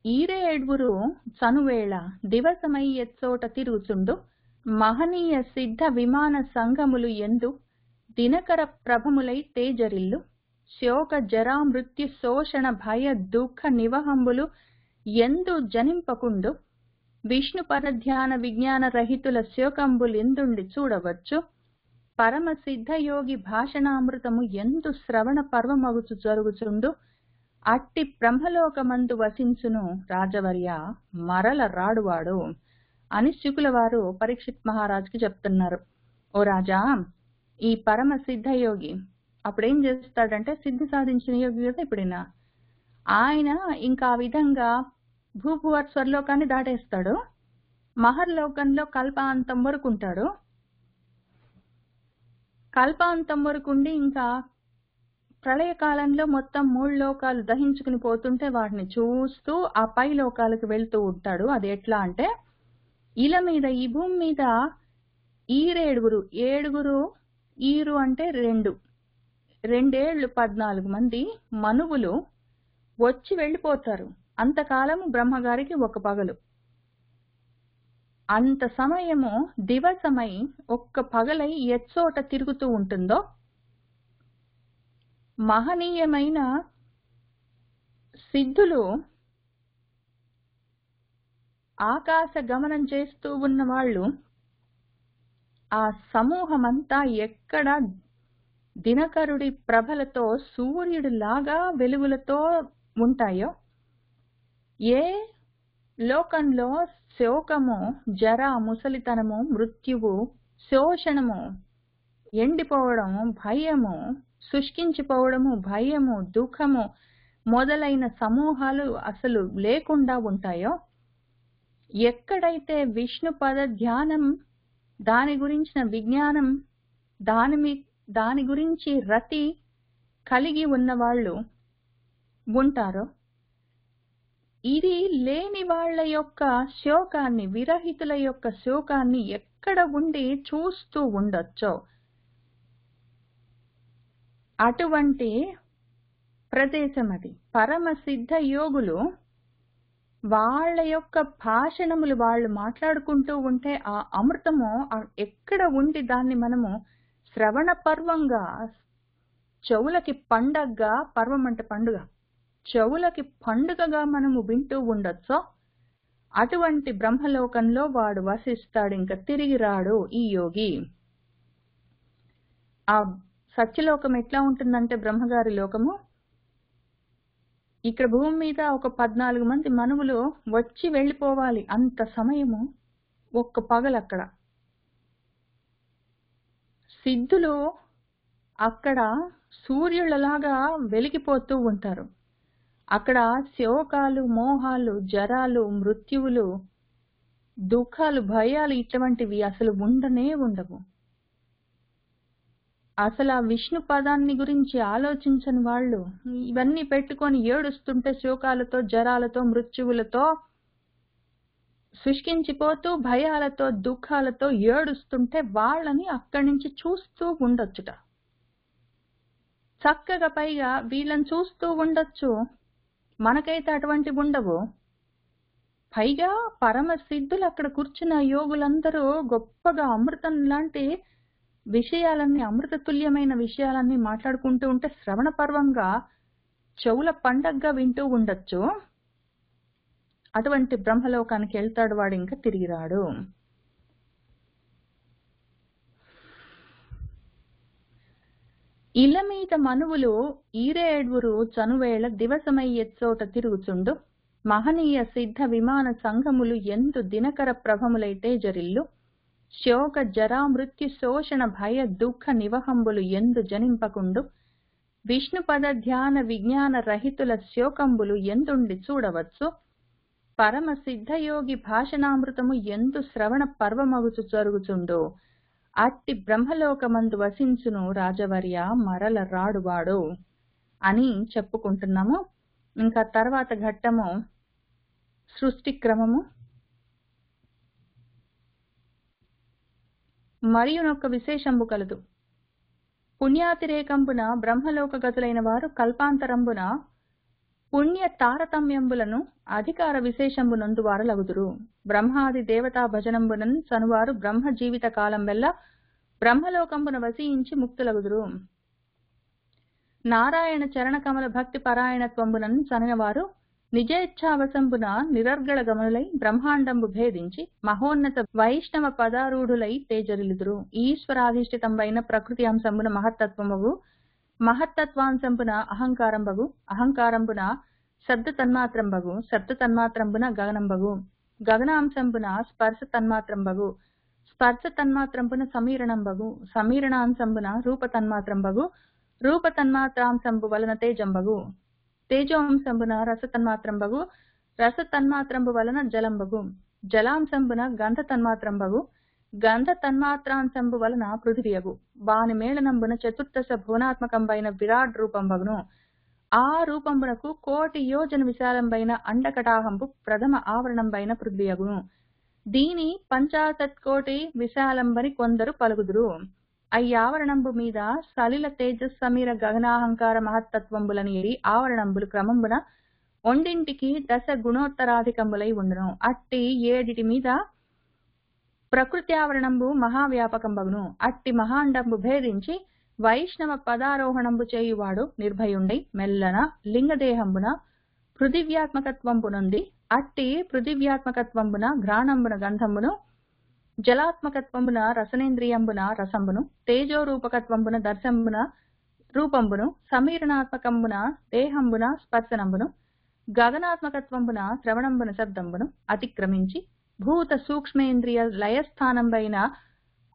ఈరేడ్వురు చనువేళ దివసమై ఎచ్చోట తిరుగుచుండు మహనీయ సిద్ధ విమాన సంఘములు ఎందు దినకర ప్రభములై తేజరిల్లు శోక జరా మృత్యు శోషణ భయ దుఃఖ నివహంబులు ఎందు జనింపకుండు విష్ణు పరధ్యాన విజ్ఞాన రహితుల శోకంబులెందుండి చూడవచ్చు పరమ సిద్ధయోగి భాషణామృతము ఎందు శ్రవణ పర్వమగుచు జరుగుచుండు అట్టి బ్రహ్మలోకమందు వసించును రాజవర్య మరల రాడువాడు అని శుకుల వారు పరీక్షిత్ మహారాజుకి చెప్తున్నారు. ఓ రాజా, ఈ పరమ సిద్ధయోగి అప్పుడేం చేస్తాడంటే సిద్ధి సాధించిన యోగి కదా ఇప్పుడైనా ఆయన ఇంకా ఆ విధంగా భూభువ స్వర్లోకాన్ని దాటేస్తాడు. మహర్లోకంలో కల్పాంతం వరకు ఉంటాడు. కల్పాంతం వరకు ఉండి ఇంకా ప్రళయకాలంలో మొత్తం 3 లోకాలు దహించుకుని పోతుంటే వాటిని చూస్తూ ఆ పై లోకాలకు వెళ్తూ ఉంటాడు. అది ఎట్లా అంటే ఇల మీద ఈ భూమి మీద ఈరేడుగురు ఏడుగురు ఈరు అంటే 2 రెండేళ్లు 14 మంది మనువులు వచ్చి వెళ్ళిపోతారు. అంతకాలము బ్రహ్మగారికి ఒక పగలు. అంత సమయము దివసమై ఒక్క పగలై ఎచ్చోట తిరుగుతూ ఉంటుందో మహనీయమైన సిద్ధులు ఆకాశ గమనం చేస్తూ ఉన్న వాళ్ళు ఆ సమూహమంతా ఎక్కడ దినకరుడి ప్రభలతో సూర్యుడు లాగా వెలుగులతో ఉంటాయో ఏ లోకంలో శోకము జర ముసలితనము మృత్యువు శోషణము ఎండిపోవడము భయము శుష్కించిపోవడము భయము దుఃఖము మొదలైన సమూహాలు అసలు లేకుండా ఉంటాయో ఎక్కడైతే విష్ణు పద ధ్యానం దాని గురించిన విజ్ఞానం దాని గురించి రతి కలిగి ఉన్న వాళ్ళు ఉంటారో ఇది లేని వాళ్ళ యొక్క శోకాన్ని విరహితుల యొక్క శోకాన్ని ఎక్కడ ఉండి చూస్తూ ఉండొచ్చో అటువంటి ప్రదేశం అది. పరమ సిద్ధ యోగులు వాళ్ళ యొక్క భాషణములు వాళ్ళు మాట్లాడుకుంటూ ఉంటే ఆ అమృతము ఎక్కడ ఉండి దాన్ని మనము శ్రవణ పర్వంగా చెవులకి పండగగా పర్వం అంటే పండుగ చెవులకి పండుగగా మనము వింటూ ఉండొచ్చో అటువంటి బ్రహ్మలోకంలో వాడు వసిస్తాడు. ఇంకా తిరిగి రాడు ఈ యోగి. ఆ సత్యలోకం ఎట్లా ఉంటుందంటే బ్రహ్మగారి లోకము ఇక్కడ భూమి మీద ఒక 14 మంది మనువులు వచ్చి వెళ్ళిపోవాలి. అంత సమయము ఒక్క పగలు అక్కడ. సిద్ధులు అక్కడ సూర్యులలాగా వెలిగిపోతూ ఉంటారు. అక్కడ శోకాలు, మోహాలు, జరాలు, మృత్యువులు, దుఃఖాలు, భయాలు ఇటువంటివి అసలు ఉండనే ఉండవు. అసలు ఆ విష్ణు పదాన్ని గురించి ఆలోచించని వాళ్ళు ఇవన్నీ పెట్టుకొని ఏడుస్తుంటే శోకాలతో, జరాలతో, మృత్యువులతో శుష్కించిపోతూ భయాలతో, దుఃఖాలతో ఏడుస్తుంటే వాళ్ళని అక్కడి నుంచి చూస్తూ ఉండొచ్చుట. చక్కగా పైగా వీళ్ళని చూస్తూ ఉండొచ్చు, మనకైతే అటువంటివి ఉండవు. పైగా పరమ సిద్ధులు అక్కడ కూర్చున్న యోగులందరూ గొప్పగా అమృతం లాంటి విషయాలన్నీ, అమృతతుల్యమైన విషయాలన్నీ మాట్లాడుకుంటూ ఉంటే శ్రవణ పర్వంగా చెవుల పండగగా వింటూ ఉండొచ్చు. అటువంటి బ్రహ్మలోకానికి వెళ్తాడు వాడు, ఇంకా తిరిగి రాడు. ఇళ్ళ మీద మనువులు ఈరేడ్వురు చనువేళ దివసమై ఎచ్చోట తిరుగుచుండు. మహనీయ సిద్ధ విమాన సంఘములు ఎందు దినకర ప్రభములైతే జరిల్లు. శోక జరా మృత్యు శోషణ భయ దుఃఖ నివహంబులు ఎందు జనింపకుండు. విష్ణు పద ధ్యాన విజ్ఞాన రహితుల శోకంబులు ఎందుండి చూడవచ్చు. పరమ సిద్ధయోగి భాషణామృతము ఎందు శ్రవణ పర్వమగుచు జరుగుచుండు. అట్టి బ్రహ్మలోకమందు వసించును రాజవర్య మరల రాడువాడు అని చెప్పుకుంటున్నాము. ఇంకా తర్వాత ఘట్టము సృష్టి క్రమము. మరియునొక్క విశేషంబు కలదు. పుణ్యాతిరేకంబున బ్రహ్మలోక గతులైన వారు కల్పాంతరంబున పుణ్య తారతమ్యంబులను అధికార విశేషంబునందు వారలగుదురు. బ్రహ్మాది దేవతా భజనంబునన్ సనువారు బ్రహ్మ జీవిత కాలం వెల్ల బ్రహ్మలోకంబున వసించి ముక్తులగుదురు. నారాయణ చరణ కమల భక్తి పరాయణత్వంబునన్ సనవారు నిజేచ్ఛావశంబున నిరర్గళ గమనులై బ్రహ్మాండంబు భేదించి మహోన్నత వైష్ణవ పదారూఢులై తేజరిలుదురు. ఈశ్వరాధిష్ఠితంబైన ప్రకృతి అంశంబున మహత్తత్వముగు, మహత్తత్వాంశంబున అహంకారంబగు, అహంకారంబున శబ్ద తన్మాత్రంబగు, శబ్ద తన్మాత్రంబున గగనంబగు, గగనాంశంబున స్పర్శ తన్మాత్రంబగు, స్పర్శ తన్మాత్రంబున సమీరణంబగు, సమీరణాంశంబున రూప తన్మాత్రంబగు, రూప తన్మాత్రాంశంబు వలన తేజంబగు, తేజోంశంబున రస తన్మాత్రంబగు, రస తన్మాత్రంబు వలన జలంబగు, జలాంశంబున గంధ తన్మాత్రంబగు, గంధ తన్మాత్రాంశంబు వలన పృథివియగు, వాని మేళనంబున చతుర్దశ భువనాత్మకంబైన విరాట్ రూపంబగును. ఆ రూపంబునకు 1,000,000 యోజన విశాలంబైన అండకటాహంబు ప్రథమ ఆవరణంబైన పృథ్వియగును. దీని 50,000,000 విశాలంబని కొందరు పలుకుదురు. అయ్యావరణంబు మీద సలిల తేజస్ సమీర గగనాహంకార మహత్తత్వంబులని ఆవరణంబులు క్రమంబున ఒండింటికి 10 గుణోత్తరాధికంబులై ఉండును. అట్టి 7 మీద ప్రకృతి ఆవరణంబు మహావ్యాపకంబగును. అట్టి మహాండంబు భేదించి వైష్ణవ పదారోహణంబు చేయువాడు నిర్భయుండై మెల్లన లింగదేహంబున పృథివ్యాత్మకత్వంబునుంది. అట్టి పృథివ్యాత్మకత్వంబున ఘ్రాణంబున గంధంబును, జలాత్మకత్వంబున రసనేంద్రియంబున రసంబును, తేజోరూపకత్వంబున దర్శంబున రూపంబును, సమీరణాత్మకంబున దేహంబున స్పర్శనంబును, గగనాత్మకత్వంబున శ్రవణంబున శబ్దంబును అతిక్రమించి భూత సూక్ష్మేంద్రియ లయస్థానంబైన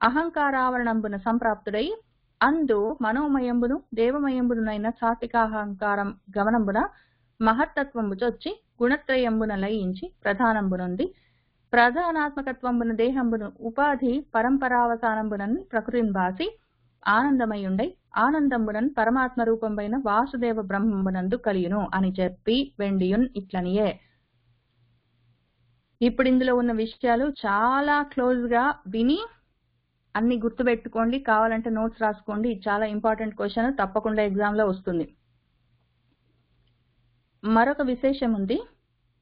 అహంకారావరణంబున సంప్రాప్తుడై అందు మనోమయంబును దేవమయంబునైన సాత్వికాహంకారం గమనంబున మహత్తత్వంబు చొచ్చి గుణత్రయంబున లయించి ప్రధానంబునుంది. ప్రధానాత్మకత్వంబున దేహంబును ఉపాధి పరంపరావసానంబునన్ ప్రకృతిని బాసి ఆనందమయుండై ఆనందంబునన్ పరమాత్మ రూపంబైన వాసుదేవ బ్రహ్మంబునందు కలియును అని చెప్పి వెండియున్ ఇట్లనియే. ఇప్పుడు ఇందులో ఉన్న విషయాలు చాలా క్లోజ్ గా విని అన్ని గుర్తుపెట్టుకోండి. కావాలంటే నోట్స్ రాసుకోండి. ఇది చాలా ఇంపార్టెంట్ క్వశ్చన్, తప్పకుండా ఎగ్జామ్ లో వస్తుంది. మరొక విశేషం ఉంది.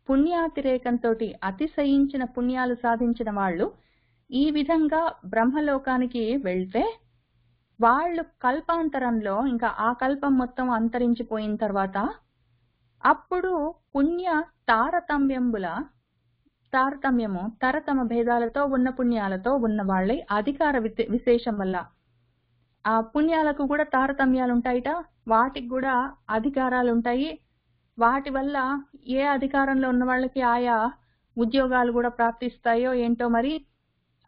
పుణ్యాతిరేకంతో అతిశయించిన పుణ్యాలు సాధించిన వాళ్ళు ఈ విధంగా బ్రహ్మలోకానికి వెళ్తే వాళ్ళు కల్పాంతరంలో, ఇంకా ఆ కల్పం మొత్తం అంతరించిపోయిన తర్వాత అప్పుడు పుణ్య తారతమ్యము తరతమ భేదాలతో ఉన్న పుణ్యాలతో ఉన్న వాళ్ళే అధికార విశేషం వల్ల ఆ పుణ్యాలకు కూడా తారతమ్యాలు ఉంటాయిట, వాటికి కూడా అధికారాలు ఉంటాయి. వాటి వల్ల ఏ అధికారంలో ఉన్న వాళ్ళకి ఆయా ఉద్యోగాలు కూడా ప్రాప్తిస్తాయో ఏంటో మరి.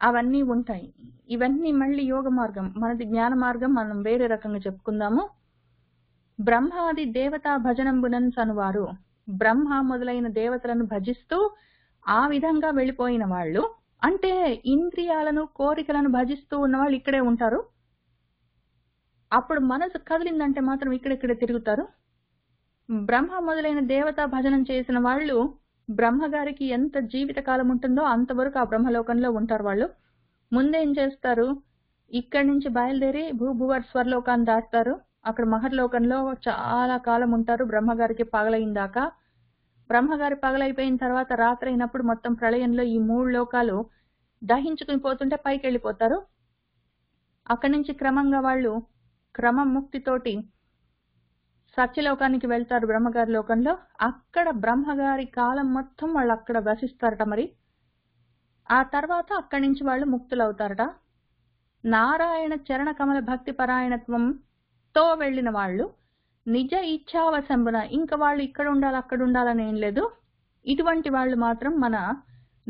అవన్నీ ఉంటాయి. ఇవన్నీ మళ్ళీ యోగ మార్గం. మనది జ్ఞాన మార్గం, మనం వేరే రకంగా చెప్పుకుందాము. బ్రహ్మాది దేవతా భజనంబునన్ సనువారు, బ్రహ్మ మొదలైన దేవతలను భజిస్తూ ఆ విధంగా వెళ్ళిపోయిన వాళ్ళు, అంటే ఇంద్రియాలను కోరికలను భజిస్తూ ఉన్న వాళ్ళు ఇక్కడే ఉంటారు. అప్పుడు మనసు కదిలిందంటే మాత్రం ఇక్కడిక్కడే తిరుగుతారు. బ్రహ్మ మొదలైన దేవతా భజనం చేసిన వాళ్ళు బ్రహ్మగారికి ఎంత జీవిత కాలం ఉంటుందో అంతవరకు ఆ బ్రహ్మలోకంలో ఉంటారు. వాళ్ళు ముందేం చేస్తారు, ఇక్కడి నుంచి బయలుదేరి భూభువర్ స్వర్లోకాన్ని దాటుతారు. అక్కడ మహర్లోకంలో చాలా కాలం ఉంటారు, బ్రహ్మగారికి పగలైందాకా. బ్రహ్మగారి పగలైపోయిన తర్వాత రాత్రి అయినప్పుడు మొత్తం ప్రళయంలో ఈ 3 లోకాలు దహించుకుని పోతుంటే పైకి వెళ్ళిపోతారు. అక్కడి నుంచి క్రమంగా వాళ్ళు క్రమం ముక్తితోటి సత్యలోకానికి వెళ్తారు. బ్రహ్మగారి లోకంలో అక్కడ బ్రహ్మగారి కాలం మొత్తం వాళ్ళు అక్కడ వసిస్తారట. మరి ఆ తర్వాత అక్కడి నుంచి వాళ్ళు ముక్తులవుతారట. నారాయణ చరణ కమల భక్తి పరాయణత్వంతో వెళ్ళిన వాళ్ళు నిజ ఇచ్ఛావశంబున ఇంకా వాళ్ళు ఇక్కడ ఉండాలి అక్కడ ఉండాలని ఏం లేదు. ఇటువంటి వాళ్ళు మాత్రం మన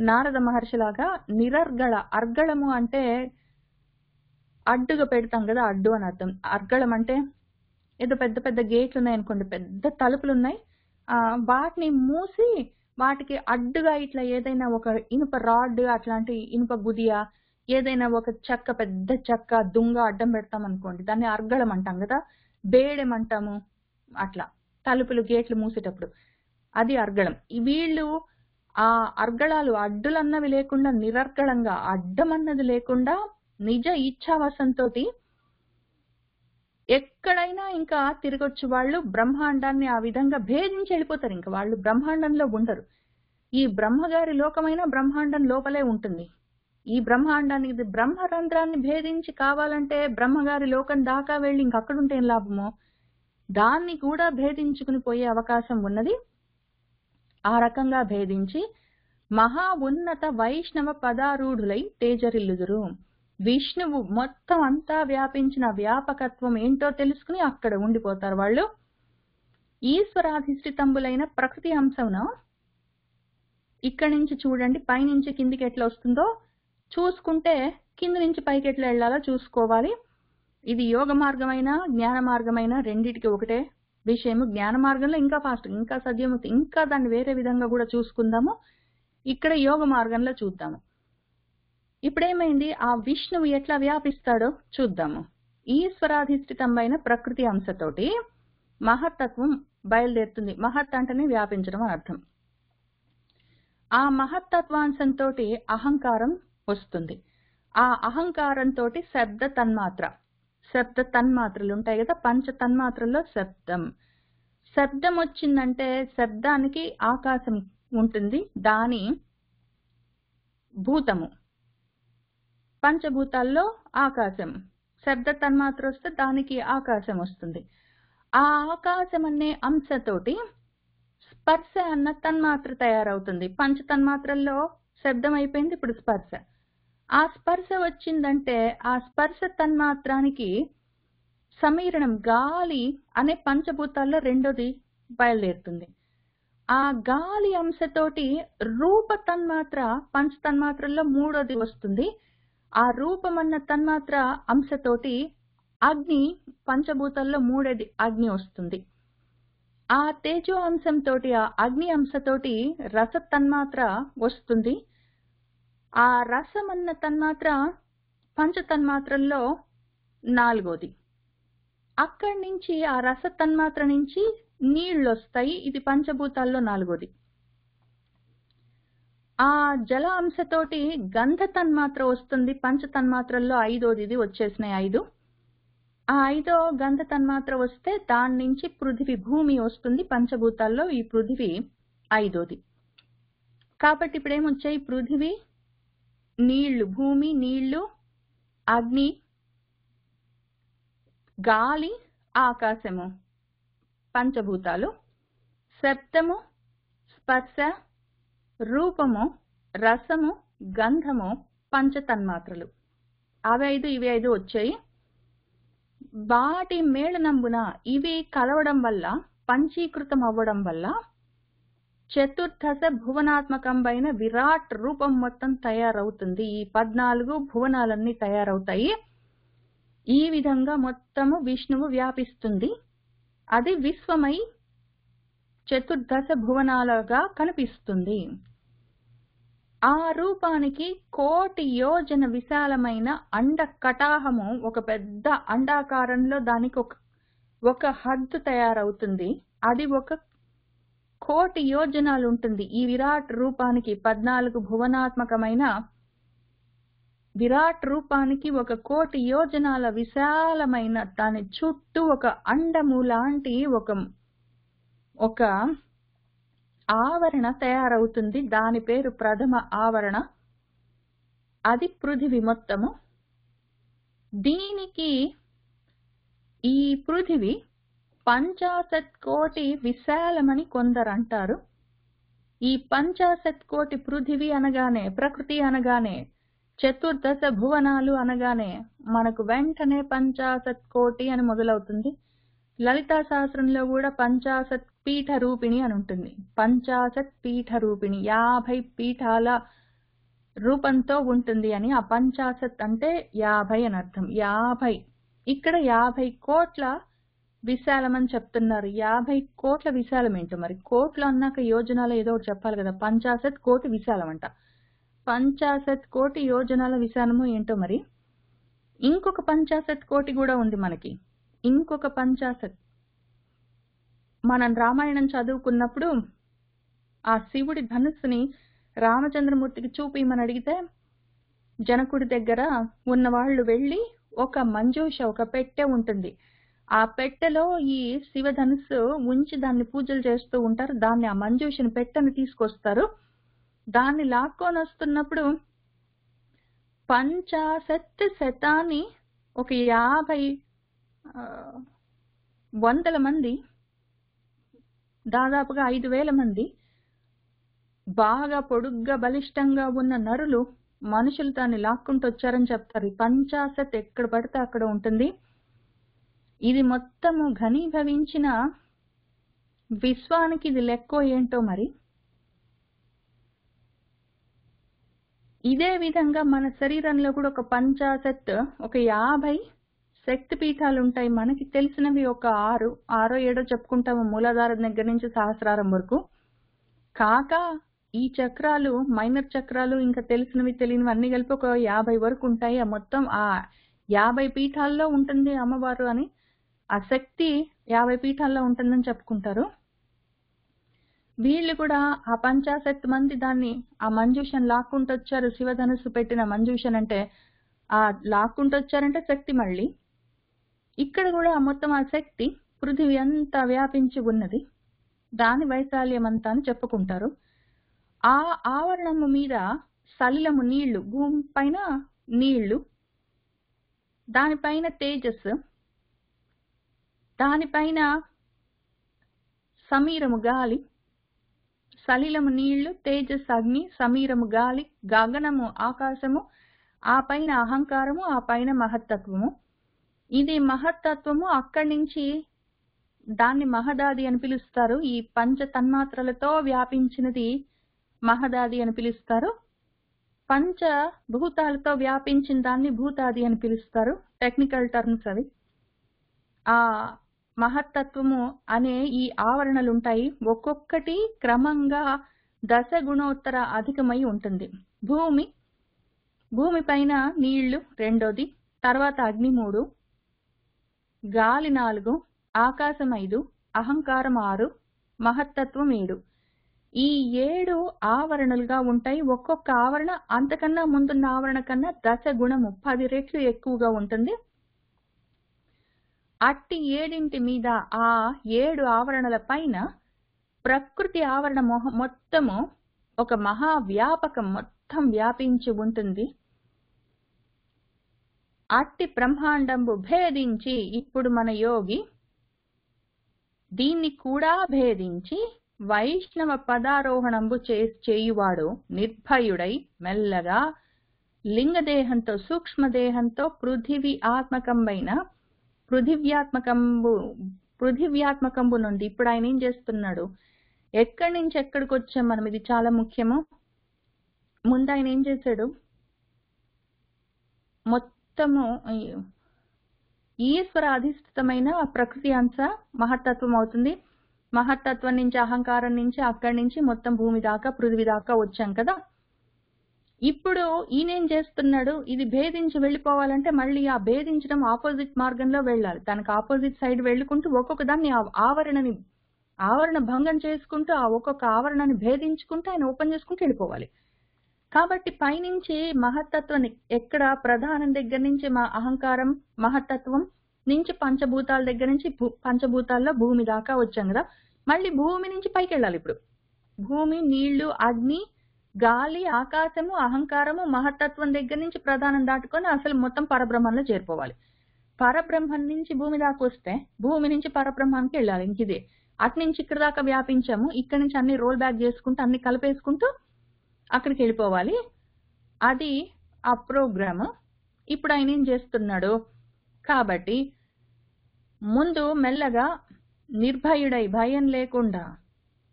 నారద మహర్షిలాగా నిరర్గళ, అర్గళము అంటే అడ్డుగా పెడతాం కదా, అడ్డు అని అర్థం. అర్గళం అంటే ఏదో పెద్ద పెద్ద గేట్లు ఉన్నాయనుకోండి, పెద్ద తలుపులు ఉన్నాయి, వాటిని మూసి వాటికి అడ్డుగా ఇట్లా ఏదైనా ఒక ఇనుప రాడ్, అట్లాంటి ఇనుప గుదియ, ఏదైనా ఒక చెక్క, పెద్ద చెక్క దుంగ అడ్డం పెడతాం అనుకోండి, దాన్ని అర్గళం అంటాం కదా, బేడెం అంటాము. అట్లా తలుపులు గేట్లు మూసేటప్పుడు అది అర్గళం. వీళ్ళు ఆ అర్గళాలు, అడ్డులన్నవి లేకుండా నిరర్గళంగా, అడ్డమన్నది లేకుండా నిజ ఇచ్ఛావశంతో ఎక్కడైనా ఇంకా తిరగొచ్చు. వాళ్ళు బ్రహ్మాండాన్ని ఆ విధంగా భేదించి వెళ్ళిపోతారు. ఇంకా వాళ్ళు బ్రహ్మాండంలో ఉండరు. ఈ బ్రహ్మగారి లోకమైన బ్రహ్మాండం లోపలే ఉంటుంది. ఈ బ్రహ్మాండానికి బ్రహ్మరంధ్రాన్ని భేదించి కావాలంటే బ్రహ్మగారి లోకం దాకా వెళ్ళి ఇంకక్కడుంటే ఏం లాభమో, దాన్ని కూడా భేదించుకుని పోయే అవకాశం ఉన్నది. ఆ రకంగా భేదించి మహా ఉన్నత వైష్ణవ పదారూఢులై తేజరిల్లుదురు. విష్ణువు మొత్తం అంతా వ్యాపించిన వ్యాపకత్వం ఏంటో తెలుసుకుని అక్కడ ఉండిపోతారు వాళ్ళు. ఈశ్వరాధిష్ఠితంబులైన ప్రకృతి అంశమున ఇక్కడి నుంచి చూడండి, పైనుంచి కిందికి ఎట్లా వస్తుందో చూసుకుంటే కింద నుంచి పైకి ఎట్లా వెళ్ళాలో చూసుకోవాలి. ఇది యోగ మార్గమైన జ్ఞాన మార్గమైన రెండిటికి ఒకటే విషయము. జ్ఞాన మార్గంలో ఇంకా ఫాస్ట్, ఇంకా సద్యముక్తి, ఇంకా దాన్ని వేరే విధంగా కూడా చూసుకుందాము. ఇక్కడ యోగ మార్గంలో చూద్దాము. ఇప్పుడేమైంది, ఆ విష్ణువు ఎట్లా వ్యాపిస్తాడో చూద్దాము. ఈశ్వరాధిష్ఠితమైన ప్రకృతి అంశతోటి మహత్తత్వం బయలుదేరుతుంది. మహత్ అంటేనే వ్యాపించడం అని అర్థం. ఆ మహత్తత్వాంశంతో అహంకారం వస్తుంది. ఆ అహంకారంతో శబ్ద తన్మాత్ర, శబ్ద తన్మాత్రలు ఉంటాయి కదా, పంచ తన్మాత్రల్లో శబ్దం. శబ్దం వచ్చిందంటే శబ్దానికి ఆకాశం ఉంటుంది, దాని భూతము. పంచభూతాల్లో ఆకాశం, శబ్ద తన్మాత్ర వస్తే దానికి ఆకాశం వస్తుంది. ఆ ఆకాశం అనే అంశతోటి స్పర్శ అన్న తన్మాత్ర తయారవుతుంది. పంచ తన్మాత్రల్లో శబ్దం అయిపోయింది, ఇప్పుడు స్పర్శ. ఆ స్పర్శ వచ్చిందంటే ఆ స్పర్శ తన్మాత్రానికి సమీరణం, గాలి అనే పంచభూతాల్లో రెండోది బయలుదేరుతుంది. ఆ గాలి అంశతోటి రూప తన్మాత్ర పంచ తన్మాత్రల్లో మూడోది వస్తుంది. ఆ రూపమన్న తన్మాత్ర అంశతోటి అగ్ని, పంచభూతాల్లో మూడోది అగ్ని వస్తుంది. ఆ తేజో అంశంతో ఆ అగ్ని అంశతోటి రస తన్మాత్ర వస్తుంది. ఆ రసమన్న తన్మాత్ర పంచ తన్మాత్రల్లో నాలుగోది. అక్కడి నుంచి ఆ రస తన్మాత్ర నుంచి నీళ్లు వస్తాయి, ఇది పంచభూతాల్లో నాలుగోది. ఆ జల అంశతోటి గంధ తన్మాత్ర వస్తుంది, పంచ తన్మాత్రల్లో ఐదోది. ఇది వచ్చేసినాయి 5. ఆ 5వ గంధ తన్మాత్ర వస్తే దాని నుంచి పృథివీ, భూమి వస్తుంది. పంచభూతాల్లో ఈ పృథివీ ఐదోది. కాబట్టి ఇప్పుడు ఏమొచ్చాయి, పృథివీ, నీళ్లు, భూమి, నీళ్లు, అగ్ని, గాలి, ఆకాశము పంచభూతాలు, శబ్దము, స్పర్శ, రూపము, రసము, గంధము పంచ తన్మాత్రలు. అవి 5 ఇవి 5 వచ్చాయి. వాటి మేళనంబున ఇవి కలవడం వల్ల, పంచీకృతం అవ్వడం వల్ల చతుర్దశ భువనాత్మకంపైన విరాట్ రూపం మొత్తం తయారవుతుంది. ఈ 14 భువనాలన్నీ తయారవుతాయి. ఈ విధంగా మొత్తము విష్ణువు వ్యాపిస్తుంది. అది విశ్వమై చతుర్దశ భువనాలుగా కనిపిస్తుంది. ఆ రూపానికి 1,000,000 యోజన విశాలమైన అండ కటాహము, ఒక పెద్ద అండాకారంలో దానికి ఒక హద్దు తయారవుతుంది. అది 1,000,000 యోజనాలు ఉంటుంది. ఈ విరాట్ రూపానికి 14 భువనాత్మకమైన విరాట్ రూపానికి 1,000,000 యోజనాల విశాలమైన దాని చుట్టూ ఒక అండము లాంటి ఒక ఆవరణ తయారవుతుంది. దాని పేరు ప్రథమ ఆవరణ. అది పృథివీ మొత్తము. దీనికి ఈ పృథివీ 50,000,000 విశాలమని కొందరు అంటారు. ఈ 50,000,000 పృథివీ అనగానే, ప్రకృతి అనగానే, చతుర్దశ భువనాలు అనగానే మనకు వెంటనే 50,000,000 అని మొదలవుతుంది. లలితా సహస్రంలో కూడా 50 పీఠ రూపిణి అని ఉంటుంది. 50 పీఠ రూపిణి, 50 పీఠాల రూపంతో ఉంటుంది అని. ఆ 50 అంటే 50 అని అర్థం. 50 ఇక్కడ 50 కోట్ల విశాలం అని చెప్తున్నారు. 50 కోట్ల విశాలం ఏంటో మరి. కోట్లు అన్నాక యోజనాలు ఏదో ఒకటి చెప్పాలి కదా. 50 కోటి విశాలం అంట. 50 కోటి యోజనాల విశాలము ఏంటో మరి. ఇంకొక 50 కోటి కూడా ఉంది మనకి. ఇంకొక 50. మనం రామాయణం చదువుకున్నప్పుడు ఆ శివుడి ధనుస్సుని రామచంద్రమూర్తికి చూపిమని అడిగితే జనకుడి దగ్గర ఉన్న వాళ్ళు వెళ్ళి ఒక మంజూష, ఒక పెట్టె ఉంటుంది. ఆ పెట్టెలో ఈ శివధనుస్సు ఉంచి దాన్ని పూజలు చేస్తూ ఉంటారు. దాన్ని, ఆ మంజూషని పెట్టెని తీసుకొస్తారు. దాన్ని లాక్కొని వస్తున్నప్పుడు 50 శతాన్ని ఒక 50 వందల మంది, దాదాపుగా 5,000 మంది బాగా పొడుగ్గా బలిష్టంగా ఉన్న నరులు, మనుషులు దాన్ని లాక్కుంటూ వచ్చారని చెప్తారు. 50 ఎక్కడ పడితే అక్కడ ఉంటుంది. ఇది మొత్తము ఘనీభవించిన విశ్వానికి ఇది లెక్కో ఏంటో మరి. ఇదే విధంగా మన శరీరంలో కూడా ఒక 50, ఒక 50 శక్తి పీఠాలు ఉంటాయి. మనకి తెలిసినవి ఒక 6, 7 చెప్పుకుంటాము, మూలాధారం దగ్గర నుంచి సహస్రారం వరకు. కాక ఈ చక్రాలు, మైనర్ చక్రాలు, ఇంకా తెలిసినవి తెలియనివి అన్ని కలిపి ఒక 50 వరకు ఉంటాయి. ఆ మొత్తం ఆ 50 పీఠాల్లో ఉంటుంది అమ్మవారు అని, ఆ శక్తి 50 పీఠాల్లో ఉంటుందని చెప్పుకుంటారు. వీళ్ళు కూడా ఆ 50 మంది దాన్ని, ఆ మంజూషన్ లాక్కుంటూ వచ్చారు. శివధనుస్సు పెట్టిన మంజూషన్ అంటే ఆ లాక్కుంటూ వచ్చారంటే శక్తి. మళ్ళీ ఇక్కడ కూడా మొత్తం ఆ శక్తి పృథివీ అంతా వ్యాపించి ఉన్నది. దాని వైశాల్యం అంతా అని చెప్పుకుంటారు. ఆ ఆవరణము మీద సలిలము నీళ్లు, భూమి పైన నీళ్లు, దానిపైన తేజస్సు, దానిపైన సమీరము గాలి, సలిలము నీళ్లు, తేజస్సు అగ్ని, సమీరము గాలి, గగనము ఆకాశము, ఆ పైన అహంకారము, ఆ పైన మహత్తత్వము. ఇది మహత్తత్వము. అక్కడి నుంచి దాన్ని మహదాది అని పిలుస్తారు. ఈ పంచ తన్మాత్రలతో వ్యాపించినది మహదాది అని పిలుస్తారు. పంచ భూతాలతో వ్యాపించిన దాన్ని భూతాది అని పిలుస్తారు. టెక్నికల్ టర్మ్స్ అవి. ఆ మహత్తత్వము అనే ఈ ఆవరణలు ఉంటాయి. ఒక్కొక్కటి క్రమంగా 10 గుణోత్తర అధికమై ఉంటుంది. భూమి పైన నీళ్లు రెండోది, తర్వాత అగ్ని 3, గాలి 4, ఆకాశం 5, అహంకారం 6, మహత్తత్వం 7. ఈ 7 ఆవరణలుగా ఉంటాయి. ఒక్కొక్క ఆవరణ అంతకన్నా ముందున్న ఆవరణ కన్నా 10 గుణము 10 రెట్లు ఎక్కువగా ఉంటుంది. అట్టి 7 మీద, ఆ 7 ఆవరణల పైన ప్రకృతి ఆవరణ మొత్తము ఒక మహావ్యాపకం మొత్తం వ్యాపించి ఉంటుంది. అట్టి బ్రహ్మాండంబు భేదించి ఇప్పుడు మన యోగి దీన్ని కూడా భేదించి వైష్ణవ పదారోహణంబు చేయువాడు నిర్భయుడై మెల్లగా లింగదేహంతో, సూక్ష్మదేహంతో పృథివ్యాత్మకంబు నుండి ఇప్పుడు ఆయన ఏం చేస్తున్నాడు, ఎక్కడి నుంచి ఎక్కడికి వచ్చాం మనం, ఇది చాలా ముఖ్యము. ముందు ఆయన ఏం చేశాడు, మొత్తము ఈశ్వర అధిష్ఠితమైన ప్రకృతి అంశ మహత్తత్వం అవుతుంది. మహత్తత్వం నుంచి, అహంకారం నుంచి, అక్కడి నుంచి మొత్తం భూమి దాకా, పృథివీ దాకా వచ్చాం కదా. ఇప్పుడు ఈయనేం చేస్తున్నాడు, ఇది భేదించి వెళ్ళిపోవాలంటే మళ్ళీ ఆ భేదించడం ఆపోజిట్ మార్గంలో వెళ్ళాలి. దానికి ఆపోజిట్ సైడ్ వెళ్ళుకుంటూ ఒక్కొక్క దాన్ని ఆవరణ భంగం చేసుకుంటూ ఆ ఒక్కొక్క ఆవరణని భేదించుకుంటూ ఆయన ఓపెన్ చేసుకుంటూ వెళ్ళిపోవాలి. కాబట్టి పైనుంచి మహత్తత్వం ఎక్కడ ప్రధానం దగ్గర నుంచి అహంకారం మహత్తత్వం నుంచి పంచభూతాల దగ్గర నుంచి పంచభూతాల్లో భూమి దాకా వచ్చాం కదా. మళ్ళీ భూమి నుంచి పైకి వెళ్ళాలి. ఇప్పుడు భూమి, నీళ్లు, అగ్ని, గాలి, ఆకాశము, అహంకారము, మహత్తత్వం దగ్గర నుంచి ప్రధానం దాటుకొని అసలు మొత్తం పరబ్రహ్మంలో చేరిపోవాలి. పరబ్రహ్మం నుంచి భూమి దాకా వస్తే భూమి నుంచి పరబ్రహ్మానికి వెళ్ళాలి. ఇంకిదే అటు నుంచి ఇక్కడ దాకా వ్యాపించాము, ఇక్కడ నుంచి అన్ని రోల్ బ్యాక్ చేసుకుంటూ అన్ని కలిపేసుకుంటూ అక్కడికి వెళ్ళిపోవాలి. అది ఆ ప్రోగ్రామ్. ఇప్పుడు ఆయన ఏం చేస్తున్నాడు, కాబట్టి ముందు మెల్లగా నిర్భయుడై భయం లేకుండా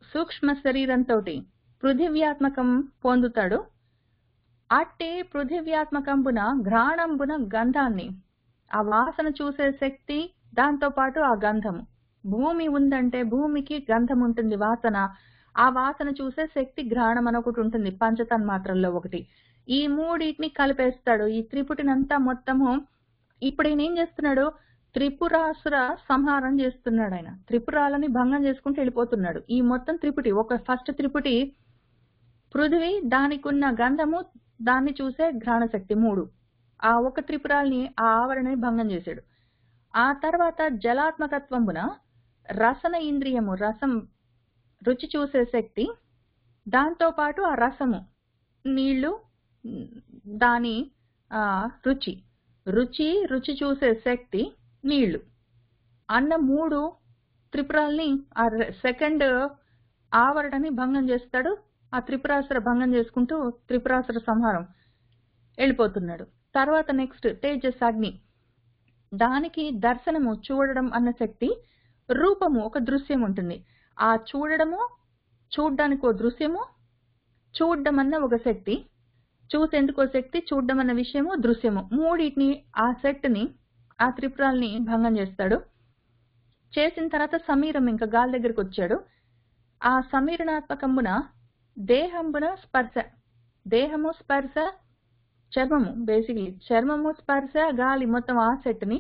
సూక్ష్మ శరీరంతో పృథివ్యాత్మకం పొందుతాడు. అట్టి పృథివ్యాత్మకంబున ఘ్రాణంబున గంధాన్ని, ఆ వాసన చూసే శక్తి, దాంతో పాటు ఆ గంధము. భూమి ఉందంటే భూమికి గంధం ఉంటుంది, వాసన. ఆ వాసన చూసే శక్తి ఘ్రాణం అని ఒకటి ఉంటుంది, పంచతన్మాత్రల్లో ఒకటి. ఈ మూడింటిని కలిపేస్తాడు. ఈ త్రిపుటినంతా మొత్తము. ఇప్పుడు ఈయన ఏం చేస్తున్నాడు, త్రిపురాసుర సంహారం చేస్తున్నాడు. ఆయన త్రిపురాలని భంగం చేసుకుంటూ వెళ్ళిపోతున్నాడు. ఈ మొత్తం త్రిపుటి, ఒక ఫస్ట్ త్రిపుటి పృథివీ, దానికి ఉన్న గంధము, దాన్ని చూసే ఘ్రాణ శక్తి, మూడు. ఆ ఒక త్రిపురాల్ని, ఆ ఆవరణని భంగం చేశాడు. ఆ తర్వాత జలాత్మకత్వమున రసన ఇంద్రియము, రసం రుచి చూసే శక్తి, దాంతో పాటు ఆ రసము, నీళ్లు, దాని రుచి చూసే శక్తి, నీళ్లు అన్న మూడు త్రిపురాల్ని ఆ సెకండ్ ఆవరణని భంగం చేస్తాడు. ఆ త్రిపురాసుర భంగం చేసుకుంటూ త్రిపురాసుర సంహారం వెళ్ళిపోతున్నాడు. తర్వాత నెక్స్ట్ తేజస్, అగ్ని, దానికి దర్శనము, చూడడం అన్న శక్తి, రూపము, ఒక దృశ్యం ఉంటుంది. ఆ చూడడానికి ఒక దృశ్యము, చూడడం అన్న ఒక శక్తి, చూసేందుకు ఒక శక్తి, చూడడం అన్న విషయము, దృశ్యము, మూడింటిని, ఆ సెట్ ని, ఆ త్రిపురాల్ని భంగం చేస్తాడు. చేసిన తర్వాత సమీరం, ఇంకా గాలి దగ్గరికి వచ్చాడు. ఆ సమీరణాత్మకంబున దేహంబున స్పర్శ, దేహము, స్పర్శ, చర్మము, బేసిక్లీ చర్మము, స్పర్శ, గాలి, మొత్తం ఆ సెట్ ని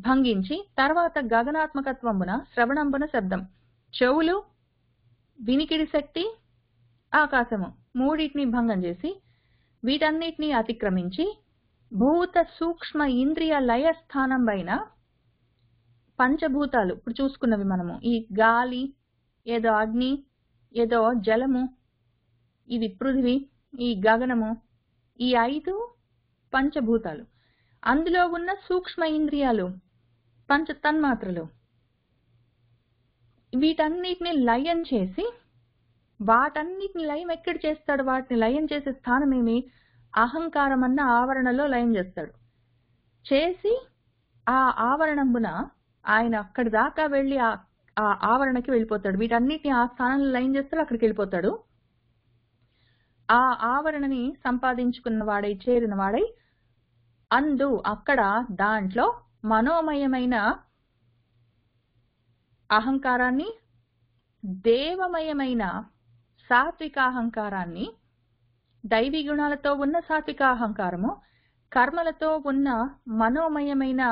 భంగించి, తర్వాత గగనాత్మకత్వమున శ్రవణంబున శబ్దం, చెవులు, వినికిడి శక్తి, ఆకాశము, మూడింటిని భంగం చేసి వీటన్నిటిని అతిక్రమించి భూత సూక్ష్మ ఇంద్రియ లయ స్థానం పైన పంచభూతాలు, ఇప్పుడు చూసుకున్నవి మనము, ఈ గాలి, ఏదో అగ్ని, ఏదో జలము, ఇది పృథివీ, ఈ గగనము, ఈ 5 పంచభూతాలు. అందులో ఉన్న సూక్ష్మ ఇంద్రియాలు, పంచ తన్మాత్రలు, వీటన్నిటిని లయం చేసి, వాటన్నిటిని లయం ఎక్కడ చేస్తాడు, వాటిని లయం చేసే స్థానం ఏమి, అహంకారం అన్న ఆవరణలో లయం చేస్తాడు. చేసి ఆ ఆవరణంబున ఆయన అక్కడి దాకా వెళ్ళి ఆ ఆవరణకి వెళ్ళిపోతాడు. వీటన్నిటిని ఆ స్థానంలో లయం చేస్తాడు, అక్కడికి వెళ్ళిపోతాడు. ఆ ఆవరణని సంపాదించుకున్న వాడై, చేరిన వాడై, అక్కడ దాంట్లో మనోమయమైన అహంకారాన్ని, దేవమయమైన సాత్విక అహంకారాన్ని, దైవీ గుణాలతో ఉన్న సాత్విక అహంకారము, కర్మలతో ఉన్న మనోమయమైన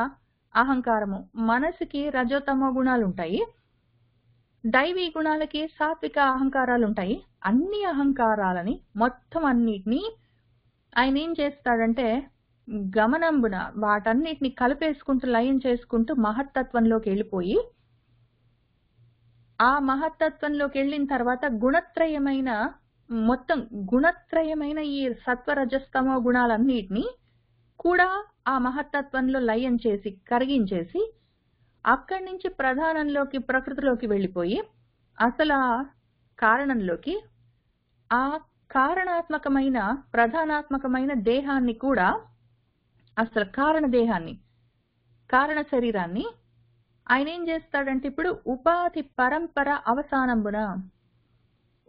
అహంకారము. మనసుకి రజోతమో గుణాలు ఉంటాయి, దైవీ గుణాలకి సాత్విక అహంకారాలు ఉంటాయి. అన్ని అహంకారాలని మొత్తం అన్నిటినీ ఆయన ఏం చేస్తాడంటే గమనంబున వాటన్నిటిని కలిపేసుకుంటూ లయం చేసుకుంటూ మహత్తత్వంలోకి వెళ్ళిపోయి, ఆ మహత్తత్వంలోకి వెళ్ళిన తర్వాత గుణత్రయమైన, మొత్తం గుణత్రయమైన ఈ సత్వరజస్తమో గుణాలన్నిటినీ కూడా ఆ మహత్తత్వంలో లయం చేసి, కరిగించేసి, అక్కడి నుంచి ప్రధానంలోకి, ప్రకృతిలోకి వెళ్ళిపోయి అసలు ఆ కారణంలోకి, ఆ కారణాత్మకమైన ప్రధానాత్మకమైన దేహాన్ని కూడా, అసలు కారణ దేహాన్ని, కారణ శరీరాన్ని ఆయన ఏం చేస్తాడంటే ఇప్పుడు ఉపాధి పరంపర అవసానంబున,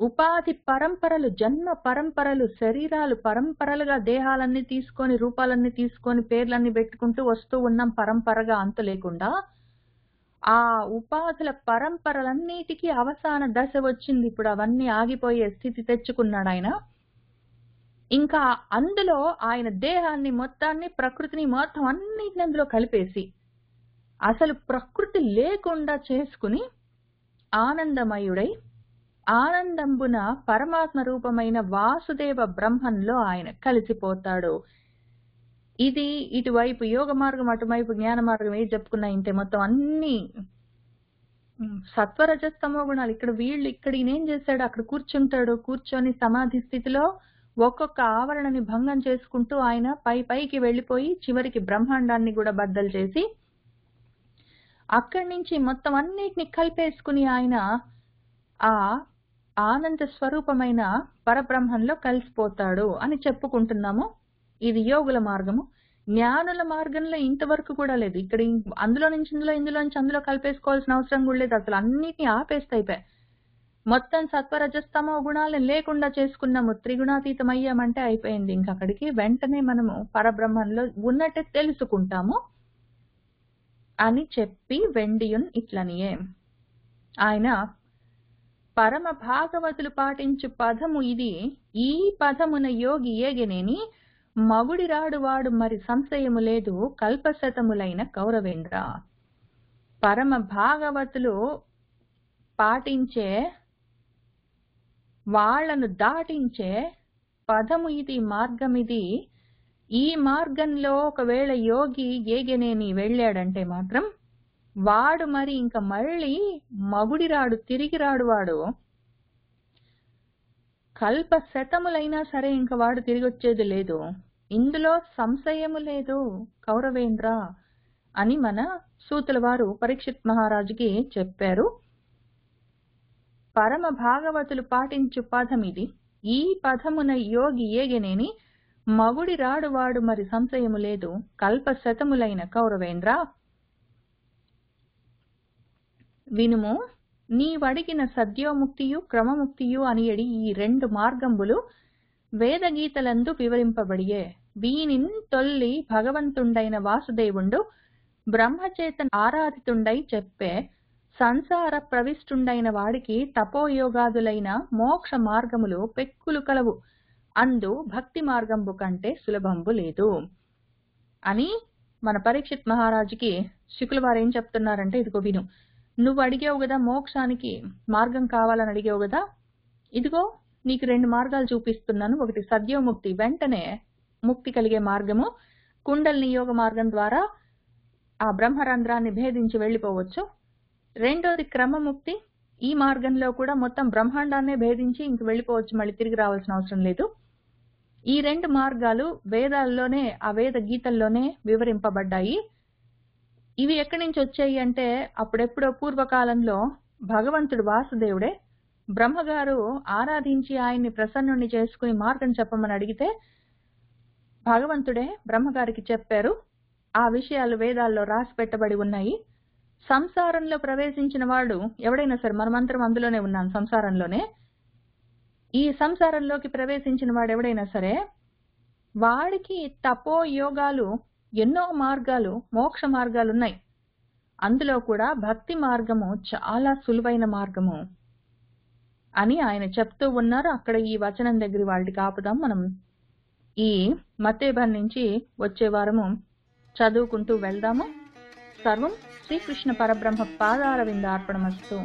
ఉపాధి పరంపరలు, జన్మ పరంపరలు, శరీరాలు పరంపరలుగా దేహాలన్నీ తీసుకొని, రూపాలన్నీ తీసుకొని, పేర్లన్నీ పెట్టుకుంటూ వస్తూ ఉన్నాం పరంపరగా అంతు లేకుండా. ఆ ఉపాధుల పరంపరలన్నిటికీ అవసాన దశ వచ్చింది. ఇప్పుడు అవన్నీ ఆగిపోయే స్థితి తెచ్చుకున్నాడు ఆయన. ఇంకా అందులో ఆయన దేహాన్ని మొత్తాన్ని, ప్రకృతిని మొత్తం అన్నిటిని అందులో కలిపేసి అసలు ప్రకృతి లేకుండా చేసుకుని ఆనందమయుడై ఆనందంబున పరమాత్మ రూపమైన వాసుదేవ బ్రహ్మంలో ఆయన కలిసిపోతాడు. ఇది ఇటువైపు యోగ మార్గం, అటువైపు జ్ఞాన మార్గం ఏది చెప్పుకున్నా ఇంతే. మొత్తం అన్ని సత్వరజస్తమో గుణాలు. ఇక్కడ వీళ్ళు ఇక్కడ ఈయన ఏం చేశాడు, అక్కడ కూర్చుంటాడు. కూర్చొని సమాధి స్థితిలో ఒక్కొక్క ఆవరణని భంగం చేసుకుంటూ ఆయన పైకి వెళ్ళిపోయి చివరికి బ్రహ్మాండాన్ని కూడా బద్దలు చేసి అక్కడి నుంచి మొత్తం అన్నిటిని కలిపేసుకుని ఆయన ఆ ఆనంద స్వరూపమైన పరబ్రహ్మంలో కలిసిపోతాడు అని చెప్పుకుంటున్నాము. ఇది యోగుల మార్గము. జ్ఞానుల మార్గంలో ఇంతవరకు కూడా లేదు. ఇక్కడ అందులో నుంచి ఇందులో నుంచి అందులో కలిపేసుకోవాల్సిన అవసరం కూడా లేదు. అసలు అన్నిటిని ఆపేస్తే అయిపోయి మొత్తం సత్వరజస్తమో గుణాలను లేకుండా చేసుకున్నాము, త్రిగుణాతీతం అయ్యామంటే అయిపోయింది. ఇంక అక్కడికి వెంటనే మనము పరబ్రహ్మంలో ఉన్నట్టే తెలుసుకుంటాము అని చెప్పి వెండియున్ ఇట్లనియే. ఆయన పరమ భాగవతులు పాటించు పదము ఇది, ఈ పదమున యోగి ఏగెనేని మగుడి రాడు వాడు మరి సంశయము లేదు కల్పశతములైన కౌరవేంద్ర. పరమ భాగవతులు పాటించే, వాళ్లను దాటించే పదము ఇది, మార్గం ఇది. ఈ మార్గంలో ఒకవేళ యోగి ఏగెనేని వెళ్ళాడంటే మాత్రం వాడు మరి ఇంకా మళ్ళీ మగుడి రాడు, తిరిగి రాడు. వాడు కల్ప శతములైనా సరే ఇంకా వాడు తిరిగి వచ్చేది లేదు. ఇందులో సంశయము లేదు కౌరవేంద్ర అని మన సూతుల వారు పరీక్షిత్ మహారాజుకి చెప్పారు. పరమ భాగవతులు పాటించు పదం ఇది, ఈ పదమున యోగి ఏగెనేని మగుడి రాడు వాడు మరి సంశయము లేదు కల్ప శతములైన కౌరవేంద్ర. వినుము, నీవడిగిన సద్యోముక్తియు క్రమముక్తియు అనియడి ఈ రెండు మార్గంబులు వేదగీతలందు వివరింపబడియే. వీనిన్ తొల్లి భగవంతుండైన వాసుదేవుండు బ్రహ్మచేత ఆరాధితుండై చెప్పే సంసార ప్రవిష్టుండైన వాడికి తపోయోగాదులైన మోక్ష మార్గములు పెక్కులు కలవు, అందు భక్తి మార్గంబు కంటే సులభంబు లేదు అని మన పరీక్షిత్ మహారాజుకి శుకుల వారు ఏం చెప్తున్నారంటే, ఇదిగో విను, నువ్వు అడిగావు కదా మోక్షానికి మార్గం కావాలని అడిగావు కదా, ఇదిగో నీకు రెండు మార్గాలు చూపిస్తున్నాను. ఒకటి సద్యోముక్తి, వెంటనే ముక్తి కలిగే మార్గము, కుండలిని యోగ మార్గం ద్వారా ఆ బ్రహ్మరంధ్రాన్ని భేదించి వెళ్ళిపోవచ్చు. రెండోది క్రమముక్తి, ఈ మార్గంలో కూడా మొత్తం బ్రహ్మాండాన్నే భేదించి ఇంక వెళ్ళిపోవచ్చు, మళ్ళీ తిరిగి రావాల్సిన అవసరం లేదు. ఈ రెండు మార్గాలు వేదాల్లోనే, ఆ వేద గీతల్లోనే వివరింపబడ్డాయి. ఇవి ఎక్కడి నుంచి వచ్చాయి అంటే, అప్పుడెప్పుడో పూర్వకాలంలో భగవంతుడు వాసుదేవుడే బ్రహ్మగారు ఆరాధించి ఆయన్ని ప్రసన్నుని చేసుకుని మార్గం చెప్పమని అడిగితే భగవంతుడే బ్రహ్మగారికి చెప్పారు. ఆ విషయాలు వేదాల్లో రాసి పెట్టబడి ఉన్నాయి. సంసారంలో ప్రవేశించిన వాడు ఎవడైనా సరే, మనమంతరం అందులోనే ఉన్నాం సంసారంలోనే, ఈ సంసారంలోకి ప్రవేశించిన వాడు ఎవడైనా సరే వాడికి తపో యోగాలు ఎన్నో మార్గాలు, మోక్ష మార్గాలు ఉన్నాయి. అందులో కూడా భక్తి మార్గము చాలా సులువైన మార్గము అని ఆయన చెప్తూ ఉన్నారు. అక్కడ ఈ వచనం దగ్గర వాళ్ళకి ఆపుదాం. మనం ఈ మత్తయి నుంచి వచ్చే వారము చదువుకుంటూ వెళ్దాము. సర్వం శ్రీకృష్ణ పరబ్రహ్మ పాదారవిందార్పణమస్తు.